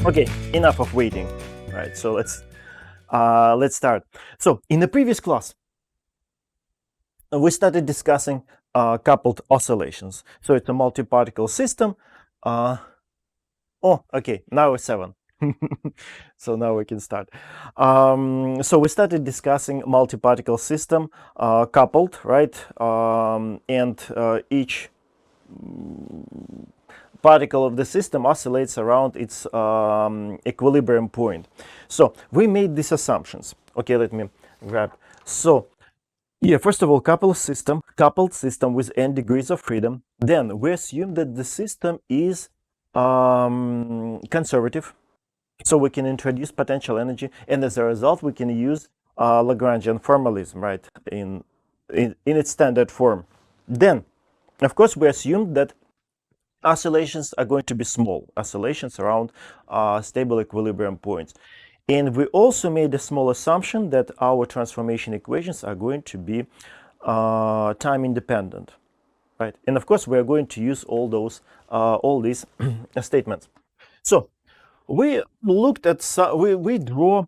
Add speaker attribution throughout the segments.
Speaker 1: Okay, enough of waiting. All right, so let's start. So in the previous class, we started discussing coupled oscillations. So it's a multi-particle system. Oh, okay, now it's 7. So now we can start. So we started discussing multi-particle system, coupled, right? And each particle of the system oscillates around its equilibrium point. So we made these assumptions. Okay, let me grab. So yeah, first of all, coupled system with n degrees of freedom. Then we assume that the system is conservative, so we can introduce potential energy, and as a result, we can use Lagrangian formalism, right, in its standard form. Then, of course, we assume that oscillations are going to be small, oscillations around stable equilibrium points. And we also made a small assumption that our transformation equations are going to be time independent, right? And of course, we are going to use all these statements. So we looked at, we draw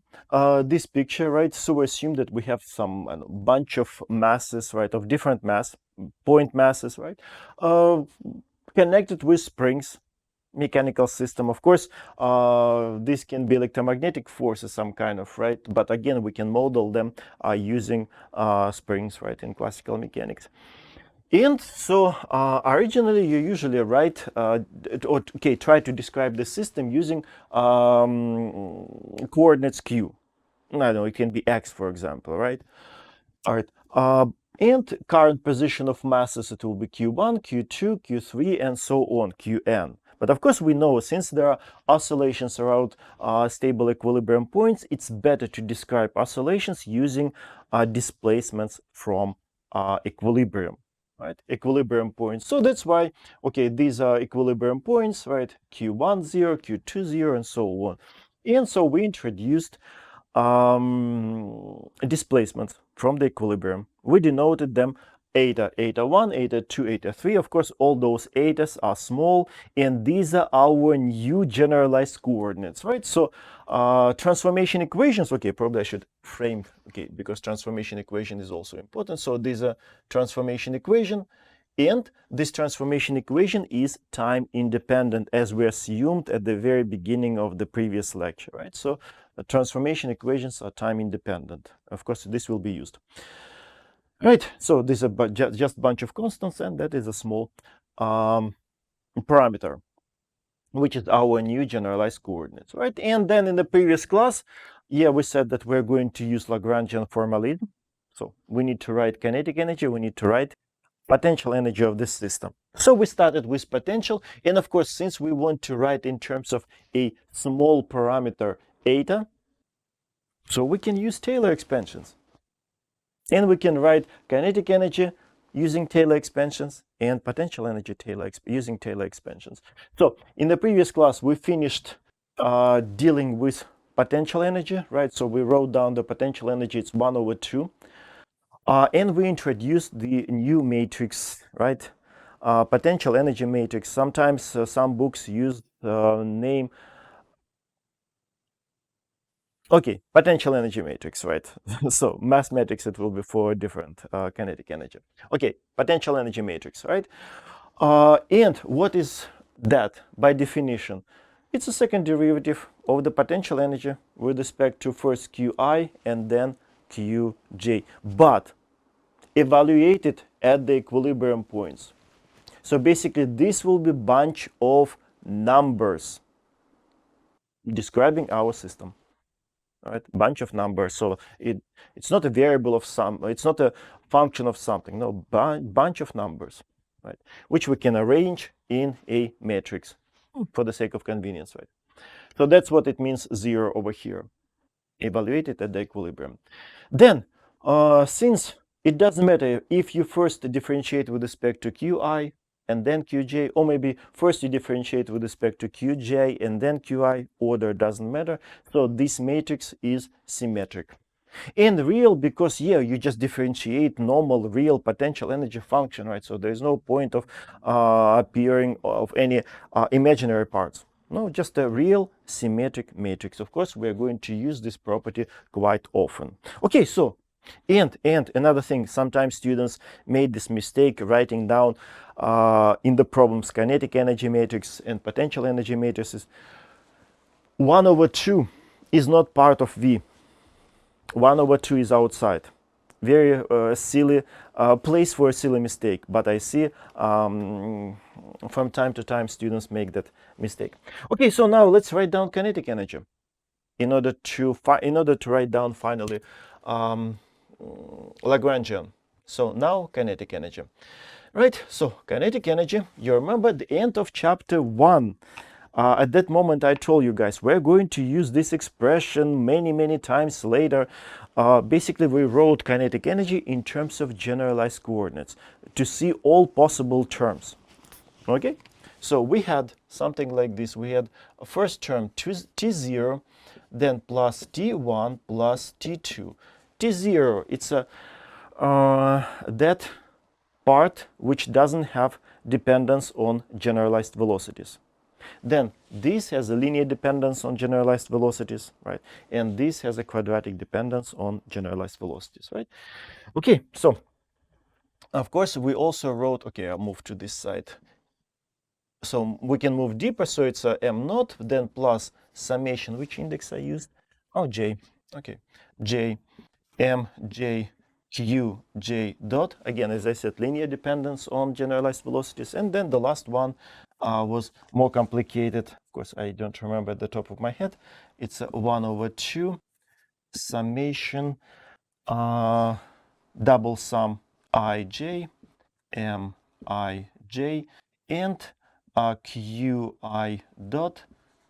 Speaker 1: this picture, right? So we assume that we have some bunch of masses, right, of different point masses, right, connected with springs, mechanical system. Of course, this can be electromagnetic forces, some kind of, right? But again, we can model them using springs, right, in classical mechanics. And so originally you usually write, try to describe the system using coordinates q. I don't know, it can be x, for example, right? All right. And current position of masses, it will be q1, q2, q3, and so on, qn. But of course, we know since there are oscillations around stable equilibrium points, it's better to describe oscillations using displacements from equilibrium, right? Equilibrium points. So that's why, okay, these are equilibrium points, right? Q1, 0, Q2, 0, and so on. And so we introduced displacements from the equilibrium. We denoted them eta, eta1, eta2, eta3. Of course, all those etas are small, and these are our new generalized coordinates, right? So transformation equations, okay, probably I should frame, okay, because transformation equation is also important. So these are transformation equation, and this transformation equation is time independent, as we assumed at the very beginning of the previous lecture, right? So the transformation equations are time independent. Of course, this will be used. Right, so this is just a bunch of constants, and that is a small parameter, which is our new generalized coordinates, right? And then in the previous class, yeah, we said that we're going to use Lagrangian formalism. So we need to write kinetic energy, we need to write potential energy of this system. So we started with potential, and of course, since we want to write in terms of a small parameter eta, so we can use Taylor expansions. And we can write kinetic energy using Taylor expansions and potential energy using Taylor expansions. So in the previous class, we finished dealing with potential energy, right? So we wrote down the potential energy, it's 1/2. And we introduced the new matrix, right? Potential energy matrix. Sometimes some books use the name. Okay, potential energy matrix, right? So mathematics, it will be for different kinetic energy. Okay, potential energy matrix, right? And what is that by definition? It's a second derivative of the potential energy with respect to first Qi and then Qj, but evaluated at the equilibrium points. So basically, this will be a bunch of numbers describing our system. Right, bunch of numbers. So it's not a variable of some. It's not a function of something. No, bunch of numbers, right, which we can arrange in a matrix for the sake of convenience, right? So that's what it means 0 over here, evaluated at the equilibrium. Then, since it doesn't matter if you first differentiate with respect to Qi and then Qj, or maybe first you differentiate with respect to Qj and then Qi, order doesn't matter. So this matrix is symmetric. And real because, yeah, you just differentiate normal real potential energy function, right? So there's no point of appearing of any imaginary parts. No, just a real symmetric matrix. Of course, we're going to use this property quite often. Okay, so and another thing, sometimes students made this mistake writing down in the problems kinetic energy matrix and potential energy matrices. 1 over 2 is not part of V. 1 over 2 is outside. Very silly place for a silly mistake, but I see from time to time students make that mistake. Okay, so now let's write down kinetic energy in order to write down finally Lagrangian. So now kinetic energy. Right, so kinetic energy, you remember the end of chapter 1. At that moment I told you guys we're going to use this expression many times later. Basically we wrote kinetic energy in terms of generalized coordinates to see all possible terms. Okay, so we had something like this. We had a first term t0, then plus t1 plus t2. T0, it's a that part which doesn't have dependence on generalized velocities. Then this has a linear dependence on generalized velocities, right? And this has a quadratic dependence on generalized velocities, right? Okay, so of course we also wrote, okay, I'll move to this side. So we can move deeper, so it's a m naught, then plus summation, which index I used? Oh, j, okay, j, m, j, q, j dot. Again, as I said, linear dependence on generalized velocities. And then the last one was more complicated. Of course, I don't remember at the top of my head. It's a 1 over 2 summation double sum ij, mij, and qi dot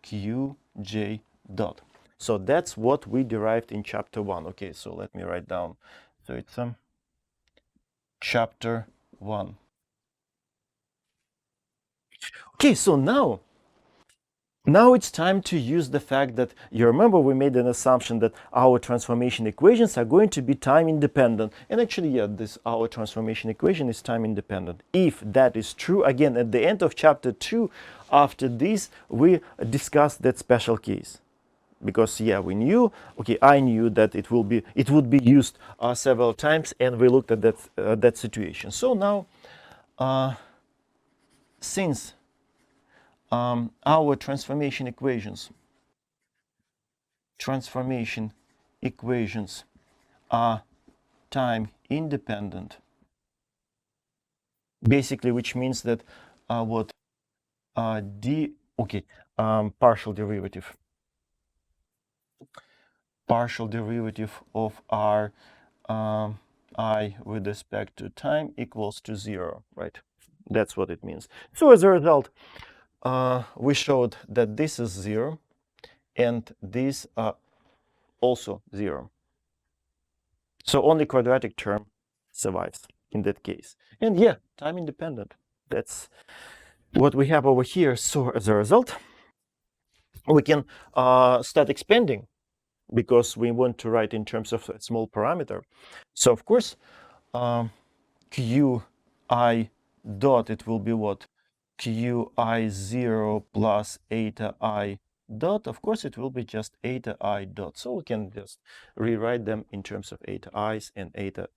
Speaker 1: qj dot. So that's what we derived in chapter 1. Okay, so let me write down. So it's chapter 1. Okay, so now it's time to use the fact that you remember we made an assumption that our transformation equations are going to be time independent. And actually, yeah, our transformation equation is time independent. If that is true, again, at the end of chapter 2, after this, we discussed that special case. Because yeah, we knew, okay, I knew that it would be used several times, and we looked at that situation. So now, since our transformation equations are time independent, basically, which means that what partial derivative of r I with respect to time equals to 0, right? That's what it means. So as a result, we showed that this is 0 and these are also 0. So only quadratic term survives in that case. And yeah, time independent. That's what we have over here. So as a result, we can start expanding because we want to write in terms of a small parameter. So of course, qi dot, it will be what? qi0 plus eta I dot. Of course, it will be just eta I dot. So we can just rewrite them in terms of eta i's and eta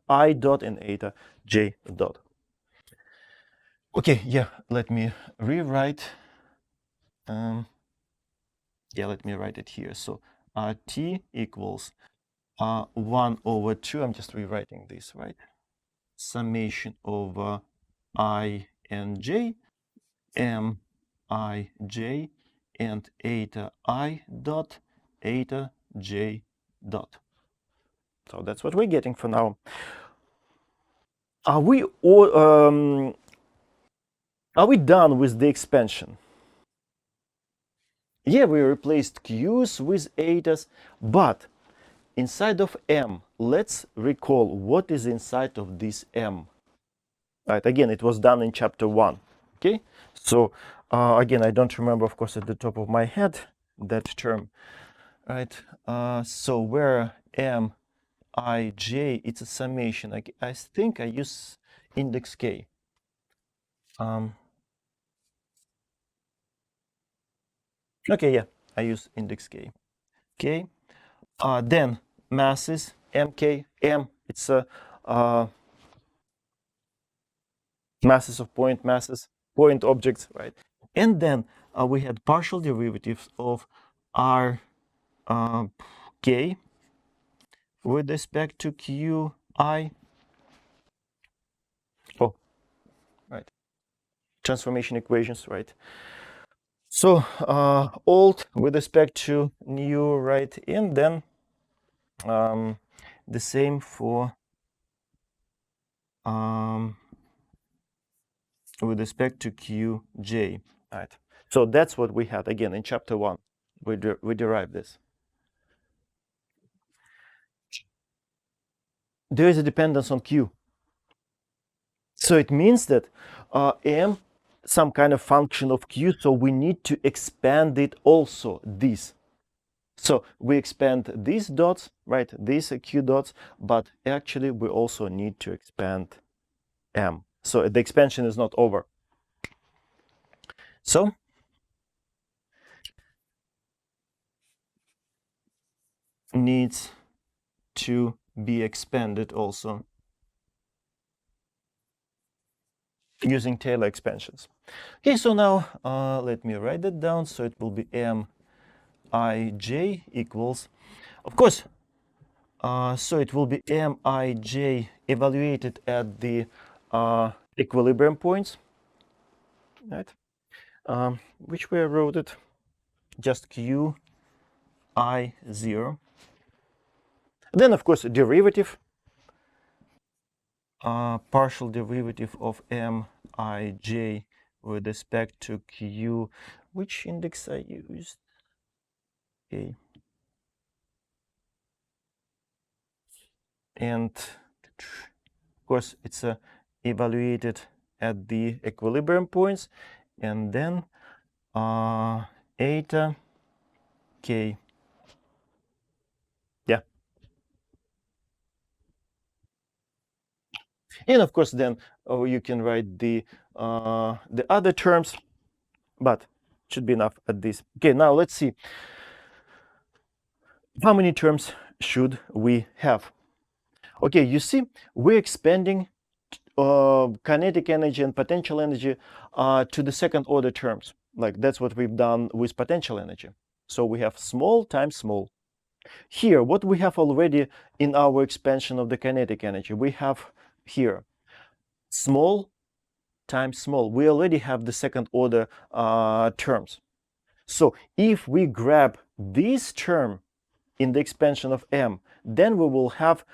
Speaker 1: I dot and eta j dot. Okay, yeah, let me rewrite. Let me write it here. So t equals 1 over 2. I'm just rewriting this, right? Summation over I and j, m I j, and eta I dot, eta j dot. So that's what we're getting for now. Are we done with the expansion? Yeah, we replaced q's with etas, but inside of m, let's recall what is inside of this m. Right, again, it was done in chapter 1. Okay, so again, I don't remember, of course, at the top of my head that term. Right, so where m I j, it's a summation. I think I use index k. Okay, yeah, I use index k. Okay, then masses, mk, m, it's masses of point masses, point objects, right? And then we had partial derivatives of r k with respect to qi. Oh, right. Transformation equations, right? So old with respect to new, right? And then the same for with respect to qj, right? So that's what we had again in chapter 1. We derived this. There is a dependence on q. So it means that m some kind of function of q, so we need to expand it also, this. So we expand these dots, right, these q dots, but actually we also need to expand m. So the expansion is not over. So needs to be expanded also using Taylor expansions. Okay, so now let me write that down. So it will be Mij equals, of course, so it will be Mij evaluated at the equilibrium points, right? Which way I wrote it? Just Qi0. Then, of course, a derivative, partial derivative of Mij with respect to Q. Which index I used? Okay. And of course, it's evaluated at the equilibrium points, and then eta k. Yeah. And of course, then you can write the other terms, but should be enough at this. Okay, now let's see. How many terms should we have? Okay, you see, we're expanding kinetic energy and potential energy to the second order terms. Like that's what we've done with potential energy. So we have small times small. Here, what we have already in our expansion of the kinetic energy, we have here small times small. We already have the second order terms. So if we grab this term in the expansion of m, then we will have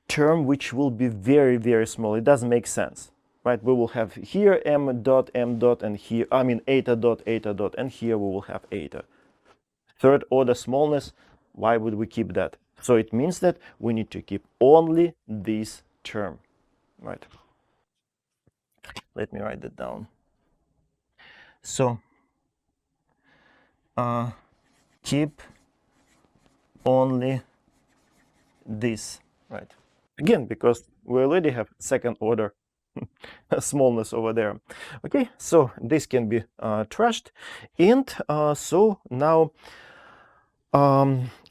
Speaker 1: term which will be very, very small. It doesn't make sense, right? We will have here m dot, and here, I mean, eta dot, and here we will have eta. Third order smallness, why would we keep that? So it means that we need to keep only this term, right? Let me write that down. So keep only this, right? Again, because we already have second order smallness over there. Okay, so this can be trashed. And so now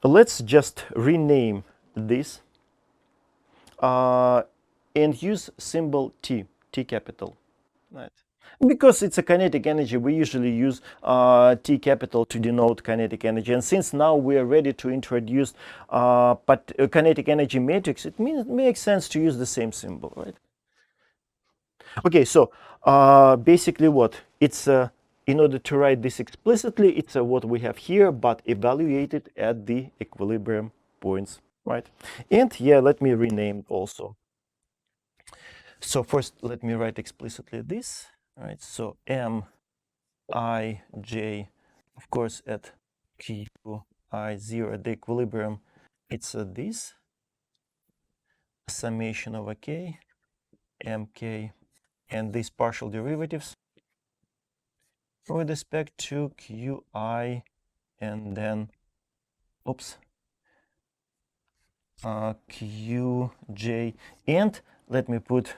Speaker 1: let's just rename this and use symbol T, T capital. Right. Because it's a kinetic energy, we usually use T capital to denote kinetic energy. And since now we are ready to introduce kinetic energy matrix, it makes sense to use the same symbol, right? Okay, so basically what? It's in order to write this explicitly, it's what we have here, but evaluated at the equilibrium points, right? And yeah, let me rename also. So first, let me write explicitly this, right? So M I J, of course, at Q I 0 at the equilibrium, it's this summation over K, MK, and these partial derivatives with respect to Qi, and then, oops, Qj, and let me put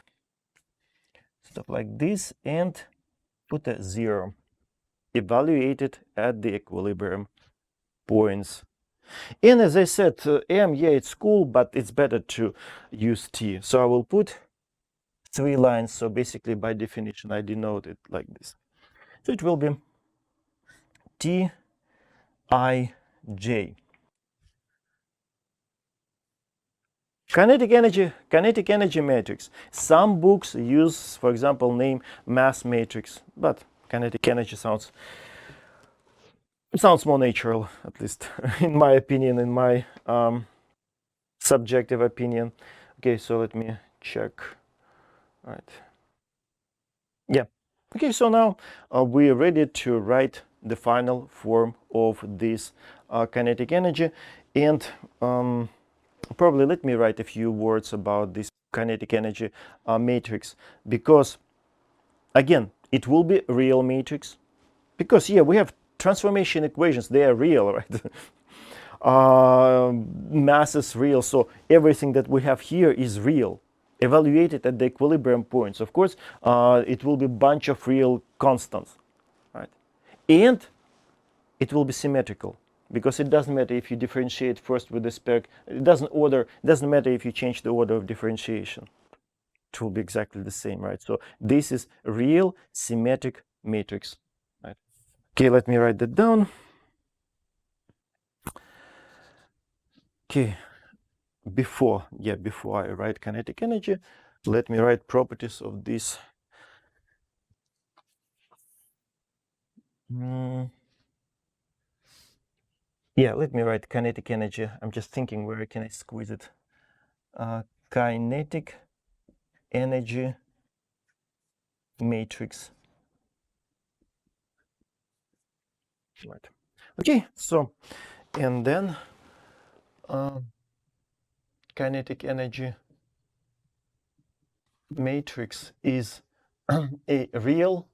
Speaker 1: stuff like this and put a 0. evaluated at the equilibrium points. And as I said, M, yeah, it's cool, but it's better to use T. So I will put 3 lines. So basically, by definition, I denote it like this. So it will be T, I, J. Kinetic energy matrix. Some books use, for example, name mass matrix, but kinetic energy sounds more natural, at least in my opinion, in my subjective opinion. Okay, so let me check. All right. Yeah. Okay, so now we're ready to write the final form of this kinetic energy, and probably let me write a few words about this kinetic energy matrix, because again, it will be real matrix, because yeah, we have transformation equations, they are real, right? Mass is real, so everything that we have here is real, evaluated at the equilibrium points. Of course, it will be a bunch of real constants, right? And it will be symmetrical, because it doesn't matter if you differentiate first with respect, it doesn't matter if you change the order of differentiation, it will be exactly the same, right? So this is real symmetric matrix, right? Okay, let me write that down. Okay, before I write kinetic energy, let me write properties of this. Yeah, let me write kinetic energy. I'm just thinking where can I squeeze it. Kinetic energy matrix. Right. Okay, so and then kinetic energy matrix is a real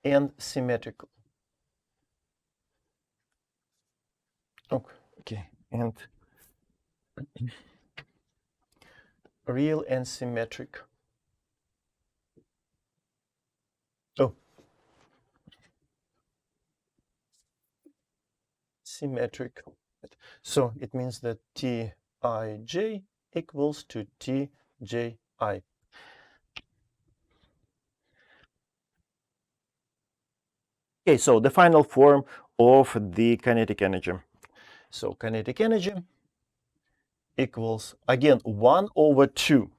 Speaker 1: and symmetrical. Okay, and real and symmetric. Oh, symmetric. So it means that Tij equals to Tji. Okay, so the final form of the kinetic energy. So kinetic energy equals, again, 1 over 2.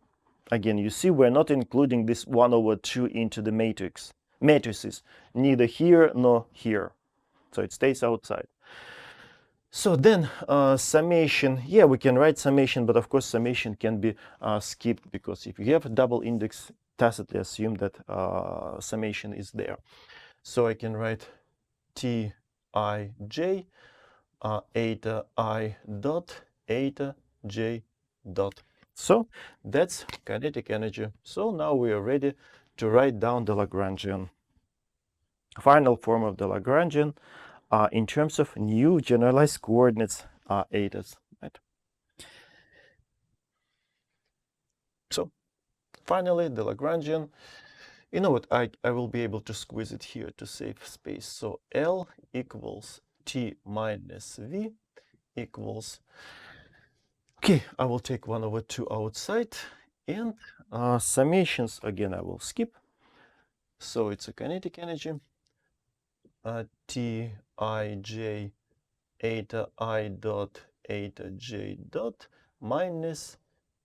Speaker 1: Again, you see we're not including this 1 over 2 into the matrices, neither here nor here. So it stays outside. So then summation, yeah, we can write summation, but of course summation can be skipped, because if you have a double index, tacitly assume that summation is there. So I can write Tij eta I dot eta j dot. So that's kinetic energy. So now we are ready to write down the Lagrangian, final form of the Lagrangian in terms of new generalized coordinates etas. Right? So finally, the Lagrangian, you know what, I will be able to squeeze it here to save space. So L equals T minus V equals, okay, I will take 1 over 2 outside, and summations, again, I will skip. So it's a kinetic energy, Tij eta I dot eta j dot minus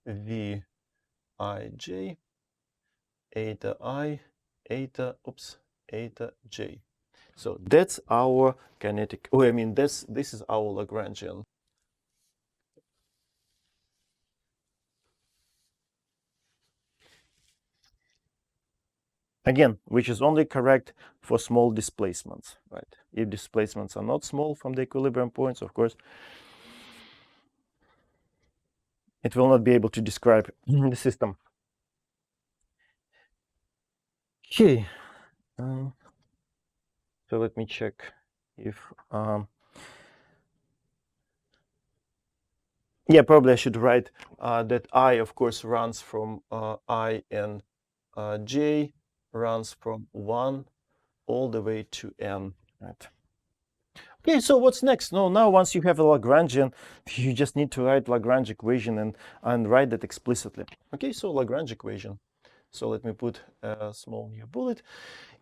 Speaker 1: Vij eta I eta j. So that's our kinetic, oh, I mean, this is our Lagrangian. Again, which is only correct for small displacements, right? If displacements are not small from the equilibrium points, of course, it will not be able to describe the system. Okay, so let me check if, yeah, probably I should write that I, of course, runs from I and j runs from 1 all the way to n. Right. Okay, so what's next? No, now once you have a Lagrangian, you just need to write Lagrange equation and write that explicitly. Okay, so Lagrange equation. So let me put a small new bullet.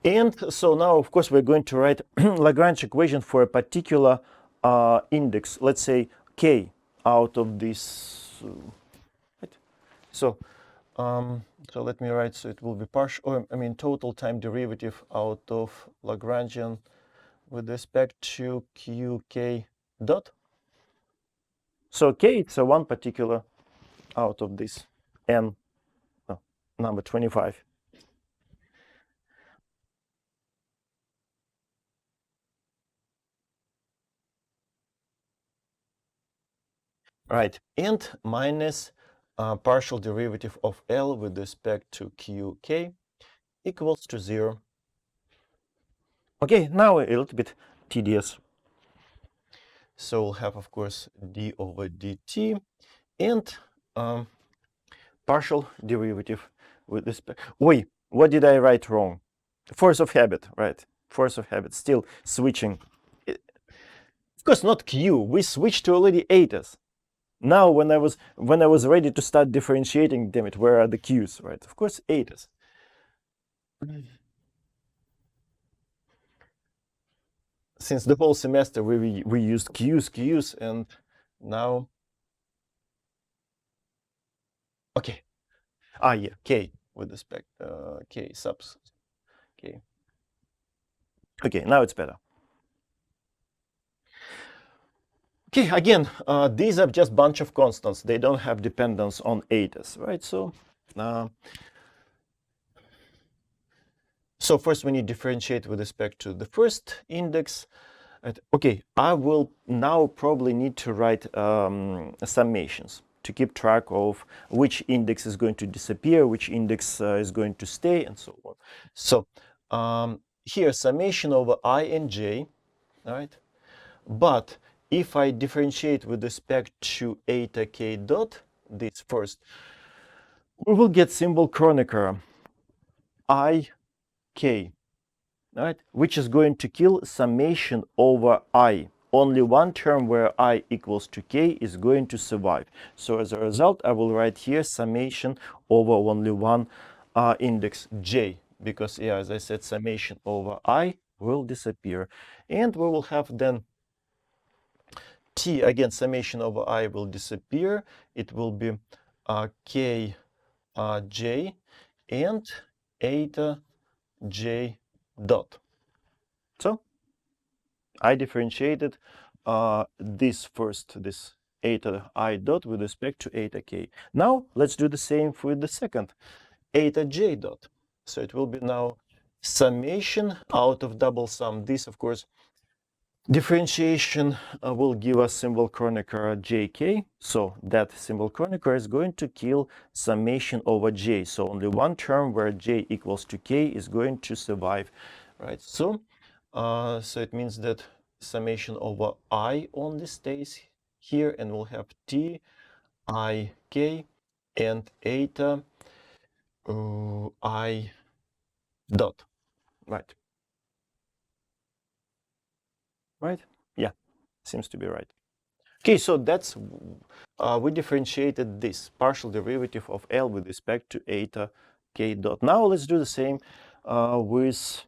Speaker 1: And so now, of course, we're going to write Lagrange equation for a particular index, let's say k out of this. Right? So, so let me write, so it will be partial, or I mean total time derivative out of Lagrangian with respect to qk dot. So k, it's a one particular out of this n, number 25. Right, and minus partial derivative of L with respect to qk equals to 0. Okay, now a little bit tedious. So we'll have, of course, d over dt and partial derivative with respect. Wait, what did I write wrong? Force of habit, right? Force of habit, still switching. Of course, not q. We switched to already etas. Now, when I was ready to start differentiating, damn it, where are the q's, right? Of course, etas. Since the whole semester we used q's, and now, okay. Yeah, k with respect, k subs, k. Okay, now it's better. Okay, again, these are just bunch of constants. They don't have dependence on etas, right? So first we need to differentiate with respect to the first index. Okay, I will now probably need to write summations to keep track of which index is going to disappear, which index is going to stay, and so on. So here, summation over I and j, all right? But if I differentiate with respect to eta k dot, this first, we will get symbol Kronecker I k, right? Which is going to kill summation over I. Only one term where I equals to k is going to survive. So as a result, I will write here summation over only one index j, because, yeah, as I said, summation over I will disappear. And we will have then t, again, summation over I will disappear. It will be k j and eta j dot. So I differentiated this first, this eta I dot with respect to eta k. Now let's do the same with the second, eta j dot. So it will be now summation out of double sum. This, of course, differentiation will give us symbol Kronecker jk. So that symbol Kronecker is going to kill summation over j. So only one term where j equals to k is going to survive, right? So it means that summation over I only stays here, and we'll have t I k and eta I dot, right? Right? Yeah, seems to be right. Okay, so that's we differentiated this partial derivative of L with respect to eta k dot. Now let's do the same with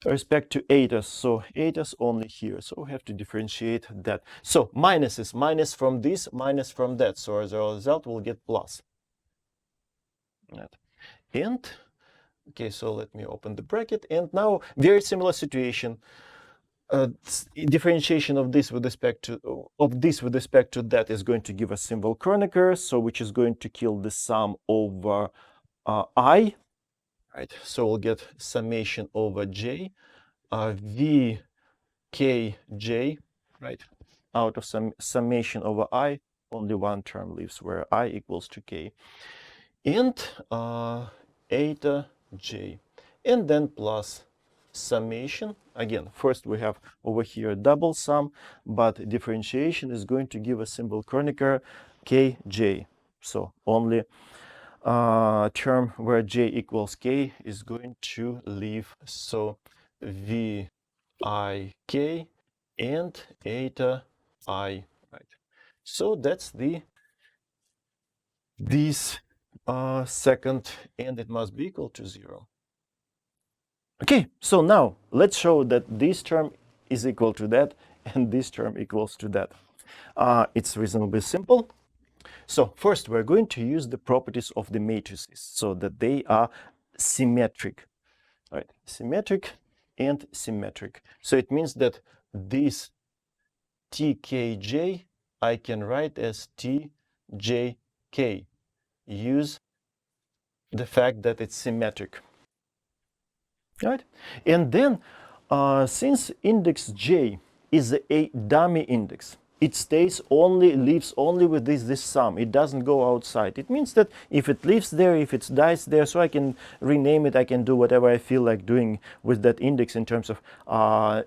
Speaker 1: respect to etas. So etas only here. So we have to differentiate that. So minus is minus from this, minus from that. So as a result, we'll get plus. And okay, so let me open the bracket. And now very similar situation. Differentiation of this with respect to that is going to give us symbol Kronecker, so which is going to kill the sum over I, right? So we'll get summation over j, v k j, right? Out of summation over I, only one term leaves where I equals to k, and eta j, and then plus summation. Again, first we have over here double sum, but differentiation is going to give a symbol Kronecker kj. So only term where j equals k is going to leave. So V I K and eta I, right? So that's this second, and it must be equal to 0. Okay, so now let's show that this term is equal to that and this term equals to that. It's reasonably simple. So first we're going to use the properties of the matrices so that they are symmetric, right? Symmetric and symmetric. So it means that this TKJ I can write as TJK. Use the fact that it's symmetric, right? And then since index J is a dummy index, it stays only, lives only with this sum. It doesn't go outside. It means that if it lives there, if it dies there, so I can rename it, I can do whatever I feel like doing with that index in terms of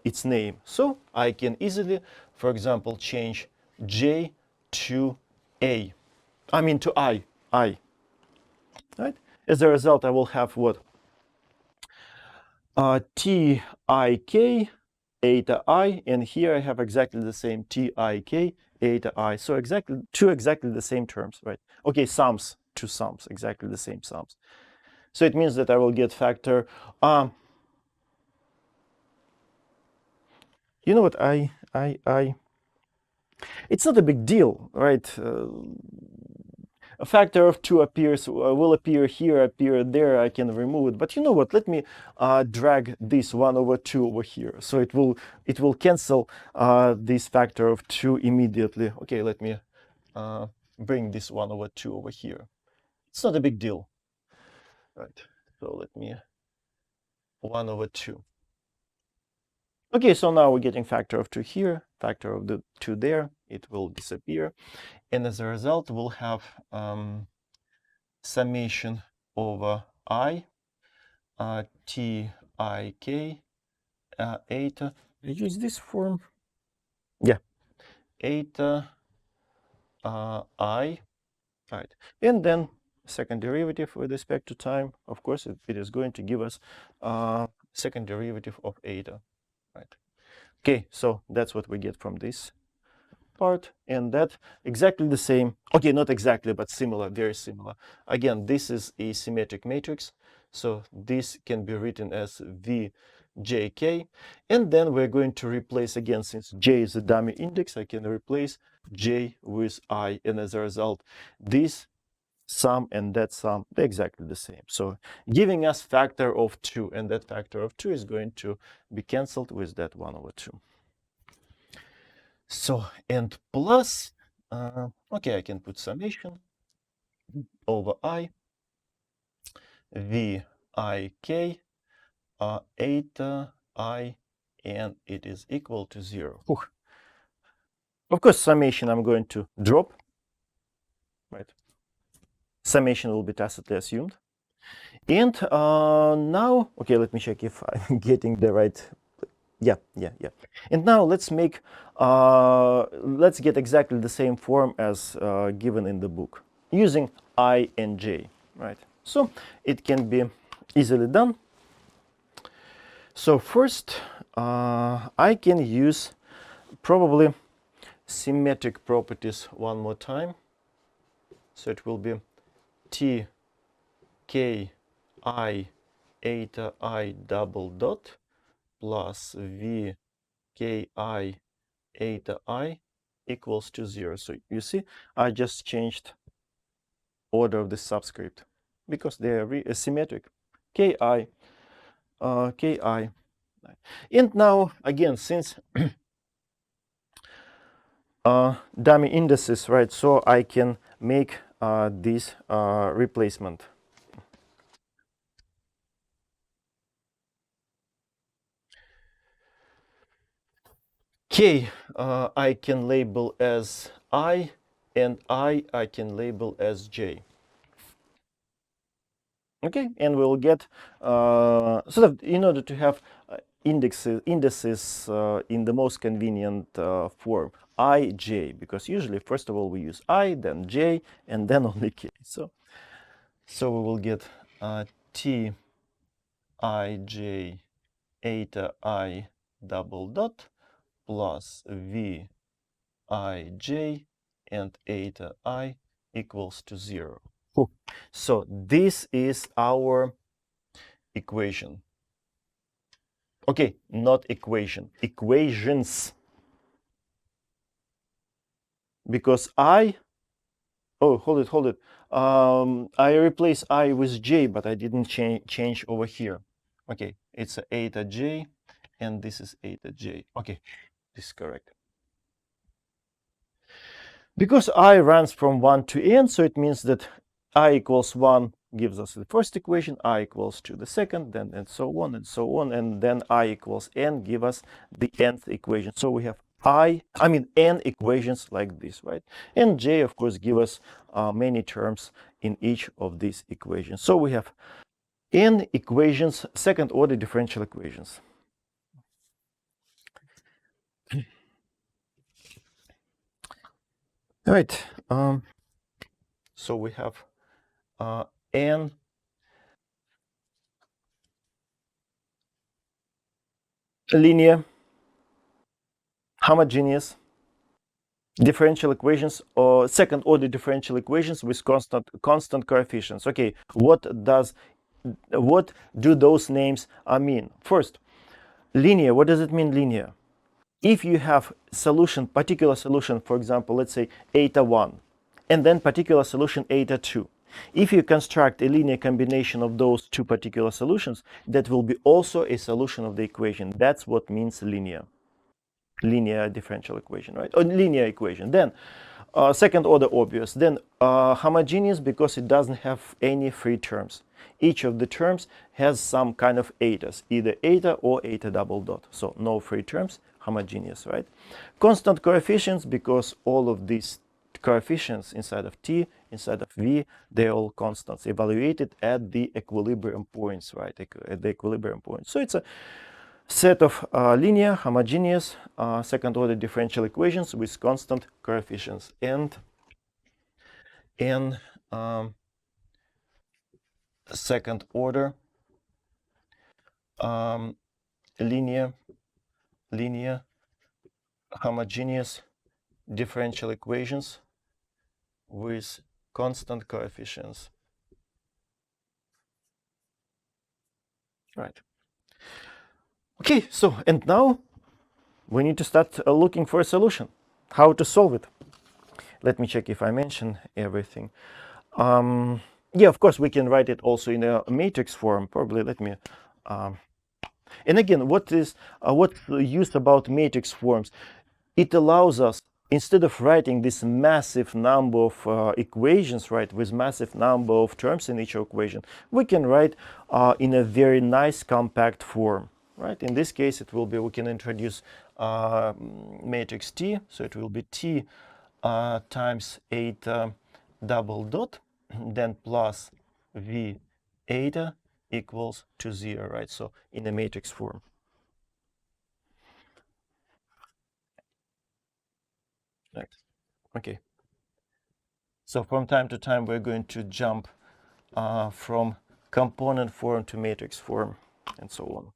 Speaker 1: its name. So I can easily, for example, change J to A. I mean to I. Right? As a result, I will have what? TIK eta I, and here I have exactly the same TIK eta I. So exactly the same terms, right? Okay, sums, two sums, exactly the same sums. So it means that I will get factor. You know what? It's not a big deal, right? A factor of 2 appears, will appear here, appear there, I can remove it. But you know what, let me drag this 1 over 2 over here. So it will cancel this factor of 2 immediately. Okay, let me bring this 1 over 2 over here. It's not a big deal. Right, so let me 1 over 2. Okay, so now we're getting factor of 2 here, factor of the 2 there, it will disappear. And as a result, we'll have summation over I, TIK, eta. Use this form. Yeah, eta I, right. And then second derivative with respect to time. Of course, it is going to give us second derivative of eta, right? Okay, so that's what we get from this part, and that exactly the same. Okay, not exactly, but similar, very similar. Again, this is a symmetric matrix, so this can be written as VJK, and then we're going to replace, again, since J is a dummy index, I can replace J with I, and as a result, this sum and that sum, they're exactly the same. So giving us factor of 2, and that factor of 2 is going to be cancelled with that 1 over 2. So, and plus, okay, I can put summation over I, V I K, eta I, and it is equal to 0. Whew. Of course, summation I'm going to drop, right? Summation will be tacitly assumed. And now, okay, let me check if I'm getting the right. Yeah. And now let's make, let's get exactly the same form as given in the book using I and J, right? So it can be easily done. So first, I can use probably symmetric properties one more time. So it will be T K I eta I double dot plus V K I eta I equals to 0. So you see, I just changed order of the subscript because they are symmetric. Ki, Ki. And now, again, since dummy indices, right, so I can make this replacement. K I can label as I, and I can label as J. Okay, and we'll get sort of, in order to have indices in the most convenient form, I, J, because usually first of all we use I, then J, and then only K. So we will get T, I, J, eta I double dot plus V ij and eta I equals to 0. So this is our equation. Okay, not equation, equations. Because oh, hold it. I replace I with j, but I didn't change over here. Okay, it's a eta j, and this is eta j. Okay, this is correct. Because I runs from 1 to n, so it means that I equals 1 gives us the first equation, I equals to the second, then and so on, and then I equals n give us the nth equation. So we have n equations like this, right? And j, of course, give us many terms in each of these equations. So we have n equations, second order differential equations. All right. So we have n linear homogeneous differential equations or second order differential equations with constant coefficients. Okay, what do those names mean? First, linear. What does it mean, linear? If you have particular solution, for example, let's say eta 1, and then particular solution eta 2. If you construct a linear combination of those two particular solutions, that will be also a solution of the equation. That's what means linear differential equation, right? Or linear equation. Then second order obvious. Then homogeneous, because it doesn't have any free terms. Each of the terms has some kind of etas, either eta or eta double dot. So no free terms, homogeneous, right? Constant coefficients, because all of these coefficients inside of t, inside of v, they're all constants evaluated at the equilibrium points, right? At the equilibrium points. So it's a set of linear, homogeneous, second order differential equations with constant coefficients, and second order linear homogeneous differential equations with constant coefficients. Right. Okay, so and now we need to start looking for a solution. How to solve it? Let me check if I mention everything. Yeah, of course, we can write it also in a matrix form. Probably, let me. And again, what's used about matrix forms? It allows us, instead of writing this massive number of equations, right, with massive number of terms in each equation, we can write in a very nice compact form, right? In this case, it will be, we can introduce matrix T, so it will be T times eta double dot, then plus V eta equals to 0, right? So in a matrix form. Right. Okay. So from time to time, we're going to jump from component form to matrix form and so on.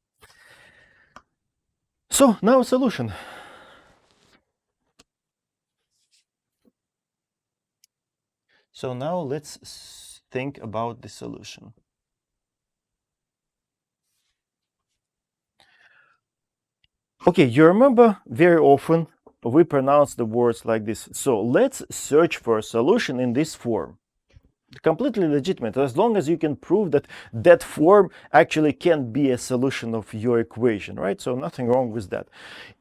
Speaker 1: So now a solution. So now let's think about the solution. Okay, you remember very often we pronounce the words like this. So let's search for a solution in this form. Completely legitimate, as long as you can prove that that form actually can be a solution of your equation, right? So nothing wrong with that.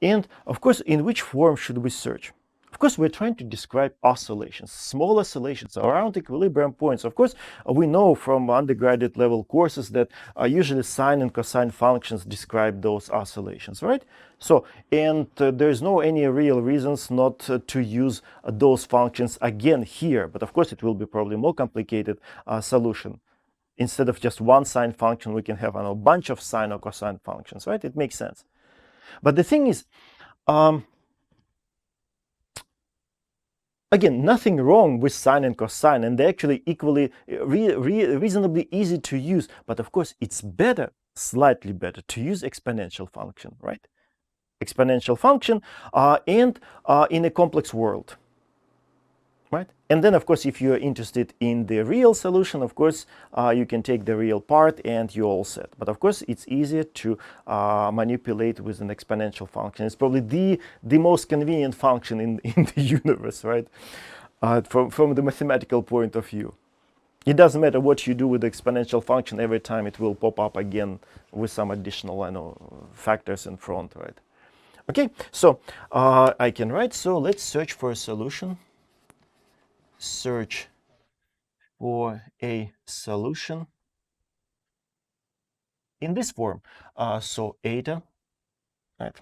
Speaker 1: And of course, in which form should we search? Of course, we're trying to describe oscillations, small oscillations around equilibrium points. Of course, we know from undergraduate level courses that usually sine and cosine functions describe those oscillations, right? So, and there's no any real reasons not to use those functions again here. But of course, it will be probably more complicated solution. Instead of just one sine function, we can have a bunch of sine or cosine functions, right? It makes sense. But the thing is, again, nothing wrong with sine and cosine, and they're actually equally reasonably easy to use. But of course, it's better slightly better to use exponential function, right? Exponential function and in a complex world, right? And then, of course, if you're interested in the real solution, of course, you can take the real part and you're all set. But of course, it's easier to manipulate with an exponential function. It's probably the most convenient function in the universe, right? From the mathematical point of view. It doesn't matter what you do with the exponential function, every time it will pop up again with some additional, factors in front, right? Okay, so I can write, so let's search for a solution. Search for a solution in this form. So eta, right?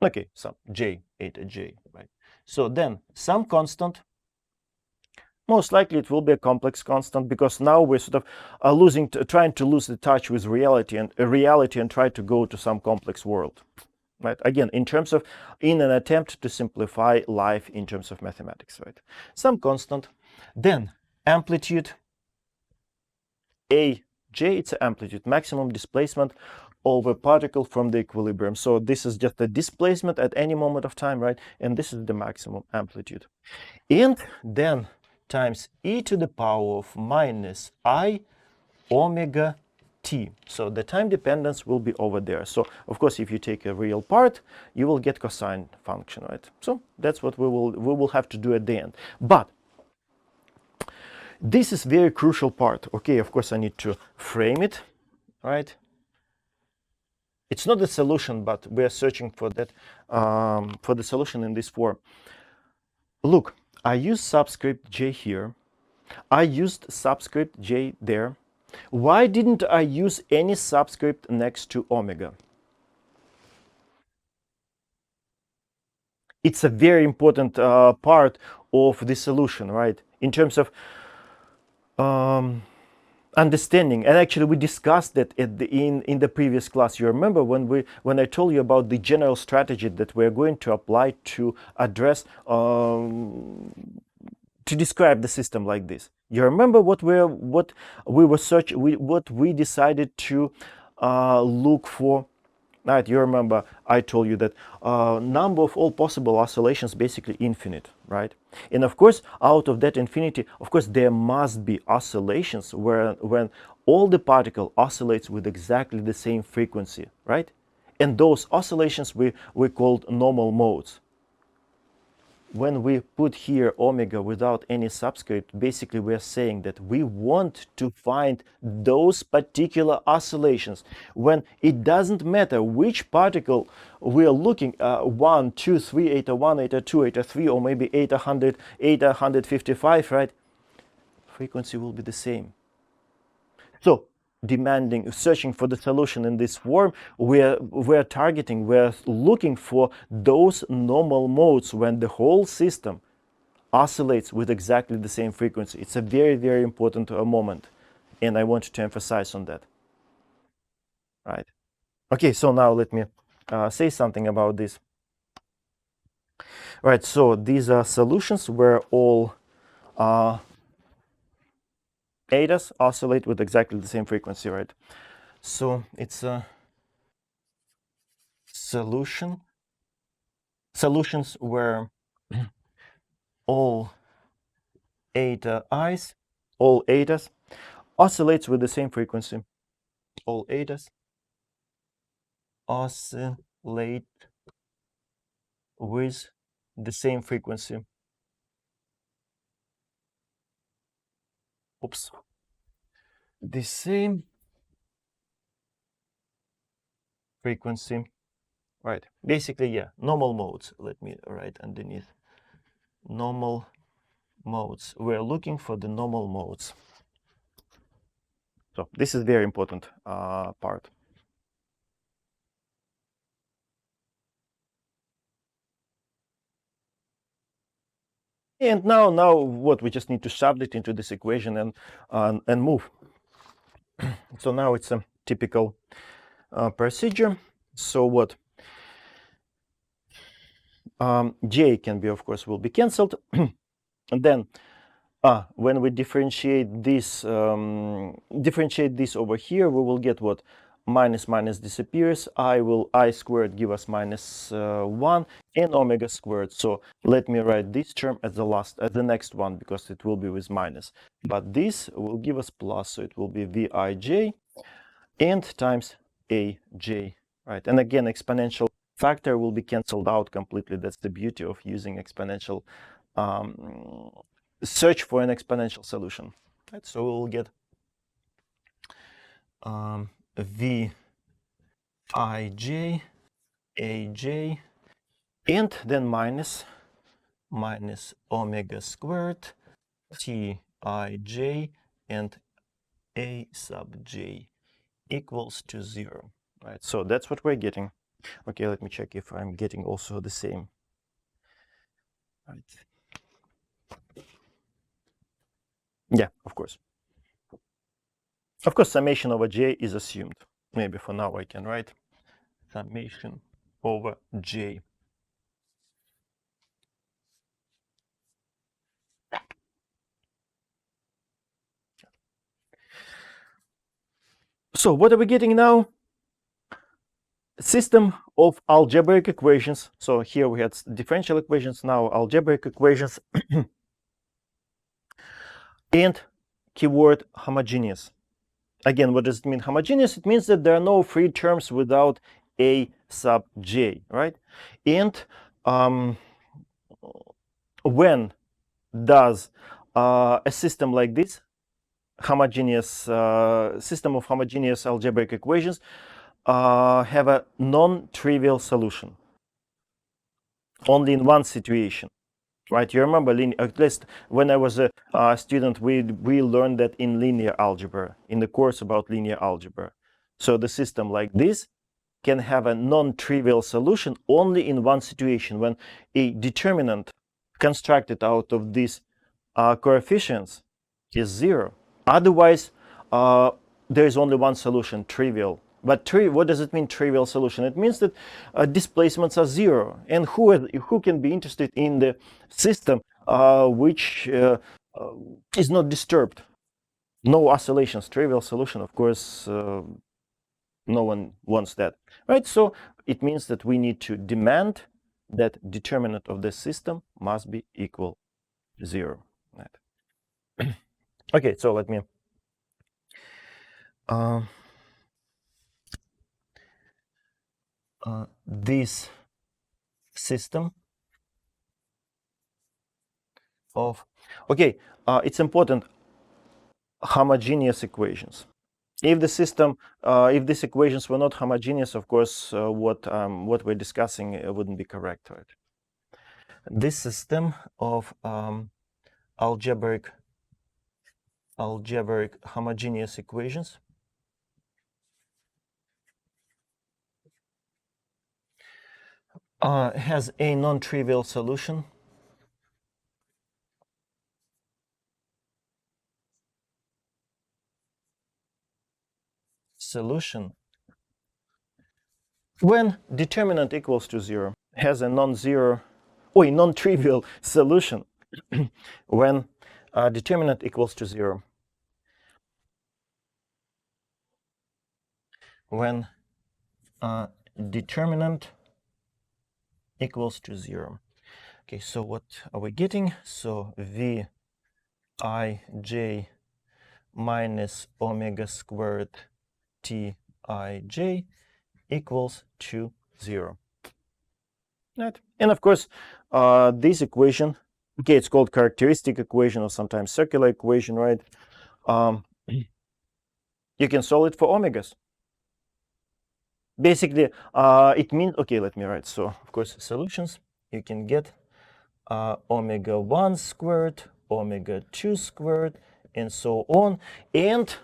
Speaker 1: Okay, so j, eta j, right? So then some constant, most likely it will be a complex constant, because now we're sort of trying to lose the touch with reality and try to go to some complex world, right? Again, in an attempt to simplify life in terms of mathematics, right? Some constant, then amplitude aj, it's amplitude, maximum displacement of a particle from the equilibrium. So this is just the displacement at any moment of time, right? And this is the maximum amplitude. And then times e to the power of minus I omega t. So the time dependence will be over there. So of course, if you take a real part, you will get cosine function, right? So that's what we will have to do at the end. But this is very crucial part. Okay, of course I need to frame it, right? It's not the solution, but we are searching for that, for the solution in this form. Look, I use subscript j here. I used subscript j there. Why didn't I use any subscript next to omega? It's a very important part of the solution, right? In terms of understanding, and actually we discussed that in the previous class. You remember when I told you about the general strategy that we're going to apply to address to describe the system like this. You remember what we decided to look for. Right, you remember I told you that number of all possible oscillations basically infinite, right? And of course, out of that infinity, of course, there must be oscillations when all the particle oscillates with exactly the same frequency, right? And those oscillations we called normal modes. When we put here omega without any subscript, basically we're saying that we want to find those particular oscillations when it doesn't matter which particle we're looking 1, 2, 3, eta 1, eta 2, eta 3, or maybe eta 100, eta 155, right? Frequency will be the same. So searching for the solution in this form, we're looking for those normal modes when the whole system oscillates with exactly the same frequency. It's a very, very important moment, and I want to emphasize on that. Right. Okay, so now let me say something about this. Right, so these are solutions where all etas oscillate with exactly the same frequency, right? So it's a solutions where all etas oscillates with the same frequency. All etas oscillate with the same frequency. Oops. The same frequency. Right. Basically, yeah, normal modes. Let me write underneath. Normal modes. We're looking for the normal modes. So this is very important part. And now what? We just need to shove it into this equation and move. So now it's a typical procedure. So what? J can be, of course, will be cancelled. And then when we differentiate this over here, we will get what? Minus minus disappears. I squared give us minus 1 and omega squared. So let me write this term as the next one, because it will be with minus. But this will give us plus, so it will be Vij and times Aj, right? And again, exponential factor will be cancelled out completely. That's the beauty of using exponential search for an exponential solution. Right? So we'll get Vij, Aj, and then minus omega squared Tij and A sub j equals to 0. Right? So that's what we're getting. Okay, let me check if I'm getting also the same. Right. Yeah, of course. Of course, summation over j is assumed. Maybe for now I can write summation over j. So what are we getting now? System of algebraic equations. So here we had differential equations, now algebraic equations. And keyword homogeneous. Again, what does it mean homogeneous? It means that there are no free terms without a sub j, right? And when does a system like this, homogeneous system of homogeneous algebraic equations, have a non-trivial solution? Only in one situation, right? You remember, at least when I was a student, we learned that in linear algebra, in the course about linear algebra. So the system like this can have a non-trivial solution only in one situation, when a determinant constructed out of these coefficients is 0. Otherwise, there is only one solution, trivial. But what does it mean, trivial solution? It means that displacements are 0. And who can be interested in the system which is not disturbed? No oscillations, trivial solution, of course, no one wants that, right? So it means that we need to demand that determinant of the system must be equal to 0. Right? Okay, so let me this system of, okay, it's important, homogeneous equations. If the system, if these equations were not homogeneous, of course, what we're discussing wouldn't be correct, right? This system of algebraic homogeneous equations has a non-trivial solution when determinant equals to 0, has a non-zero or a non-trivial solution when determinant equals to 0. When determinant equals to 0. Okay, so what are we getting? So Vij minus omega squared Tij equals to 0. Right? And of course, this equation, okay, it's called characteristic equation or sometimes circular equation, right? You can solve it for omegas. Basically, it means, okay, let me write. So, of course, solutions, you can get omega 1 squared, omega 2 squared, and so on. And,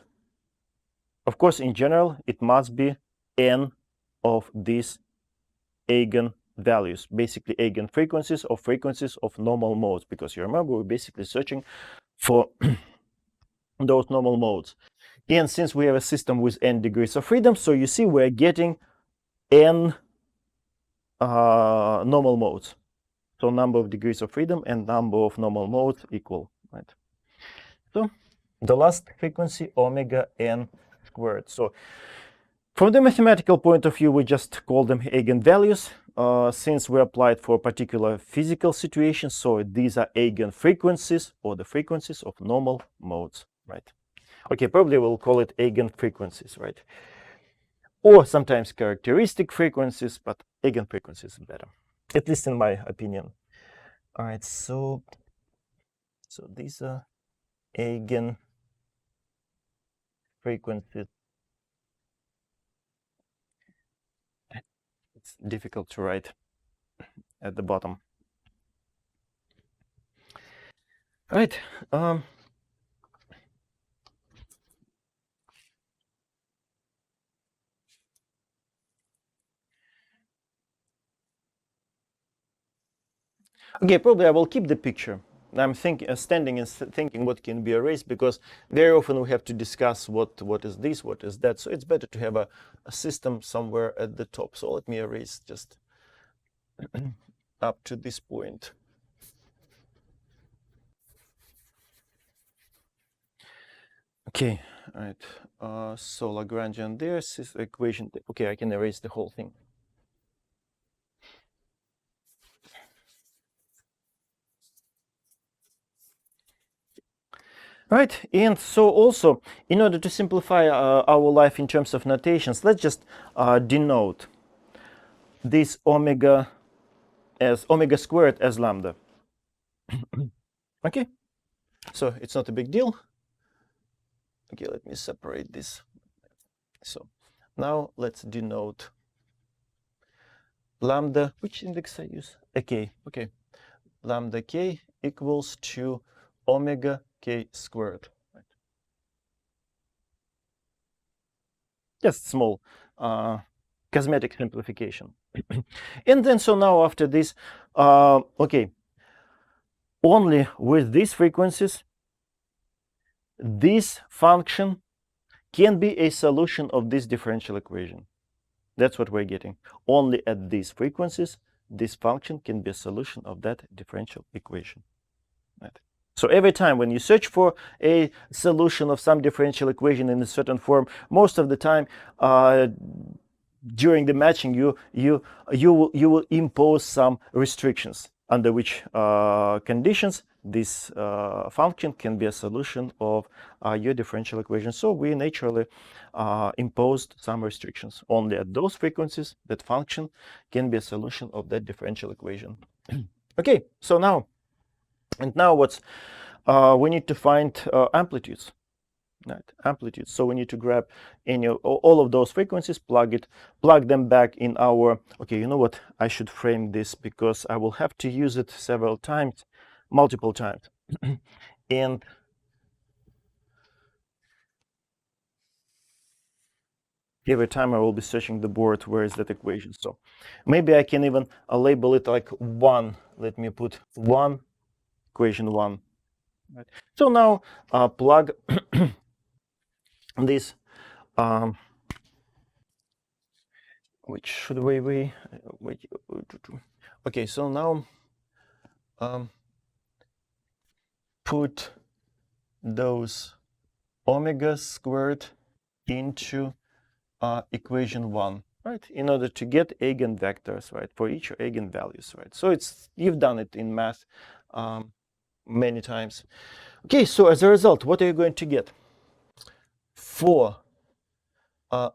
Speaker 1: of course, in general, it must be n of these eigenvalues, basically Eigen frequencies or frequencies of normal modes, because you remember we're basically searching for those normal modes. And since we have a system with n degrees of freedom, so you see we're getting n normal modes. So number of degrees of freedom and number of normal modes equal, right? So the last frequency, omega n squared. So from the mathematical point of view, we just call them eigenvalues since we applied for a particular physical situation. So these are eigen frequencies, or the frequencies of normal modes, right? Okay, probably we'll call it eigen frequencies, right? Or sometimes characteristic frequencies, but eigen frequencies is better, at least in my opinion. All right, so these are eigen frequencies. It's difficult to write at the bottom. All right. Okay, probably I will keep the picture. I'm standing and thinking what can be erased, because very often we have to discuss what is this, what is that. So it's better to have a system somewhere at the top. So let me erase just up to this point. Okay, all right. So Lagrangian, there's this equation. Okay, I can erase the whole thing. Right, and so also, in order to simplify our life in terms of notations, let's just denote this omega as omega squared as lambda. Okay, so it's not a big deal. Okay, let me separate this. So now let's denote lambda, which index I use? Okay, okay. Lambda k equals to omega k squared. Right. Just small cosmetic simplification. And then so now after this, okay, only with these frequencies, this function can be a solution of this differential equation. That's what we're getting. Only at these frequencies, this function can be a solution of that differential equation. Right. So every time when you search for a solution of some differential equation in a certain form, most of the time during the matching, you will impose some restrictions under which conditions this function can be a solution of your differential equation. So we naturally imposed some restrictions. Only at those frequencies that function can be a solution of that differential equation. Okay, so now what's we need to find amplitudes. Right, amplitudes. So we need to grab all of those frequencies, plug them back in our. Okay, you know what? I should frame this because I will have to use it several times, multiple times, and every time I will be searching the board. Where is that equation? So maybe I can even label it like 1. Let me put 1, equation 1. Right. So now plug this. Which should we wait? Okay, so now put those omega squared into equation 1, right? In order to get eigenvectors, right, for each eigenvalues, right? So you've done it in math many times. Okay, so as a result, what are you going to get? For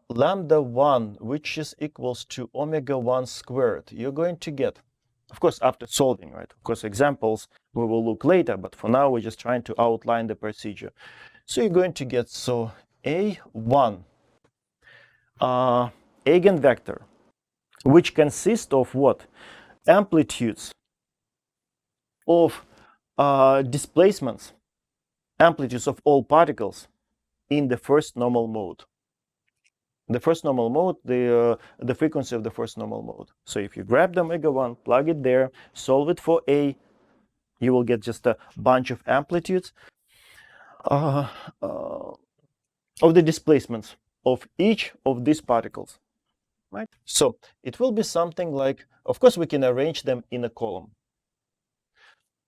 Speaker 1: lambda 1, which is equals to omega 1 squared, you're going to get, of course, after solving, right? Of course, examples we will look later, but for now, we're just trying to outline the procedure. So you're going to get, so A1 eigenvector, which consists of what? Amplitudes of displacements, amplitudes of all particles in the first normal mode. The first normal mode, the frequency of the first normal mode. So if you grab the omega 1, plug it there, solve it for A, you will get just a bunch of amplitudes of the displacements of each of these particles, right? So it will be something like, of course, we can arrange them in a column.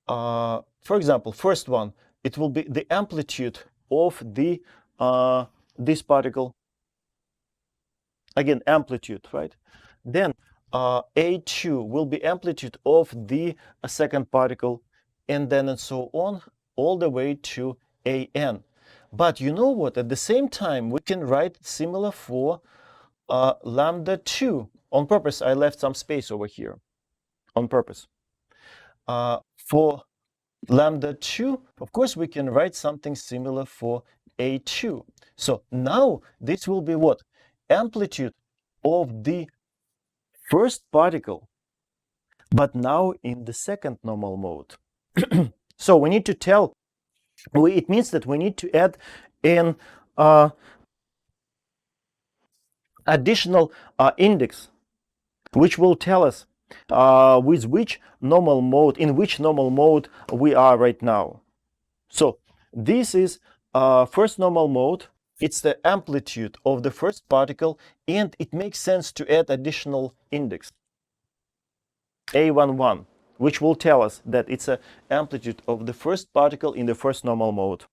Speaker 1: For example, first one, it will be the amplitude of the this particle. Again, amplitude, right? Then A2 will be amplitude of the second particle, and then and so on, all the way to AN. But you know what? At the same time, we can write similar for lambda 2. On purpose, I left some space over here. On purpose. For lambda 2, of course, we can write something similar for A2. So now this will be what? Amplitude of the first particle, but now in the second normal mode. So we need to tell, it means that we need to add an additional index, which will tell us with which normal mode, in which normal mode we are right now. So this is first normal mode. It's the amplitude of the first particle, and it makes sense to add additional index, A11, which will tell us that it's an amplitude of the first particle in the first normal mode.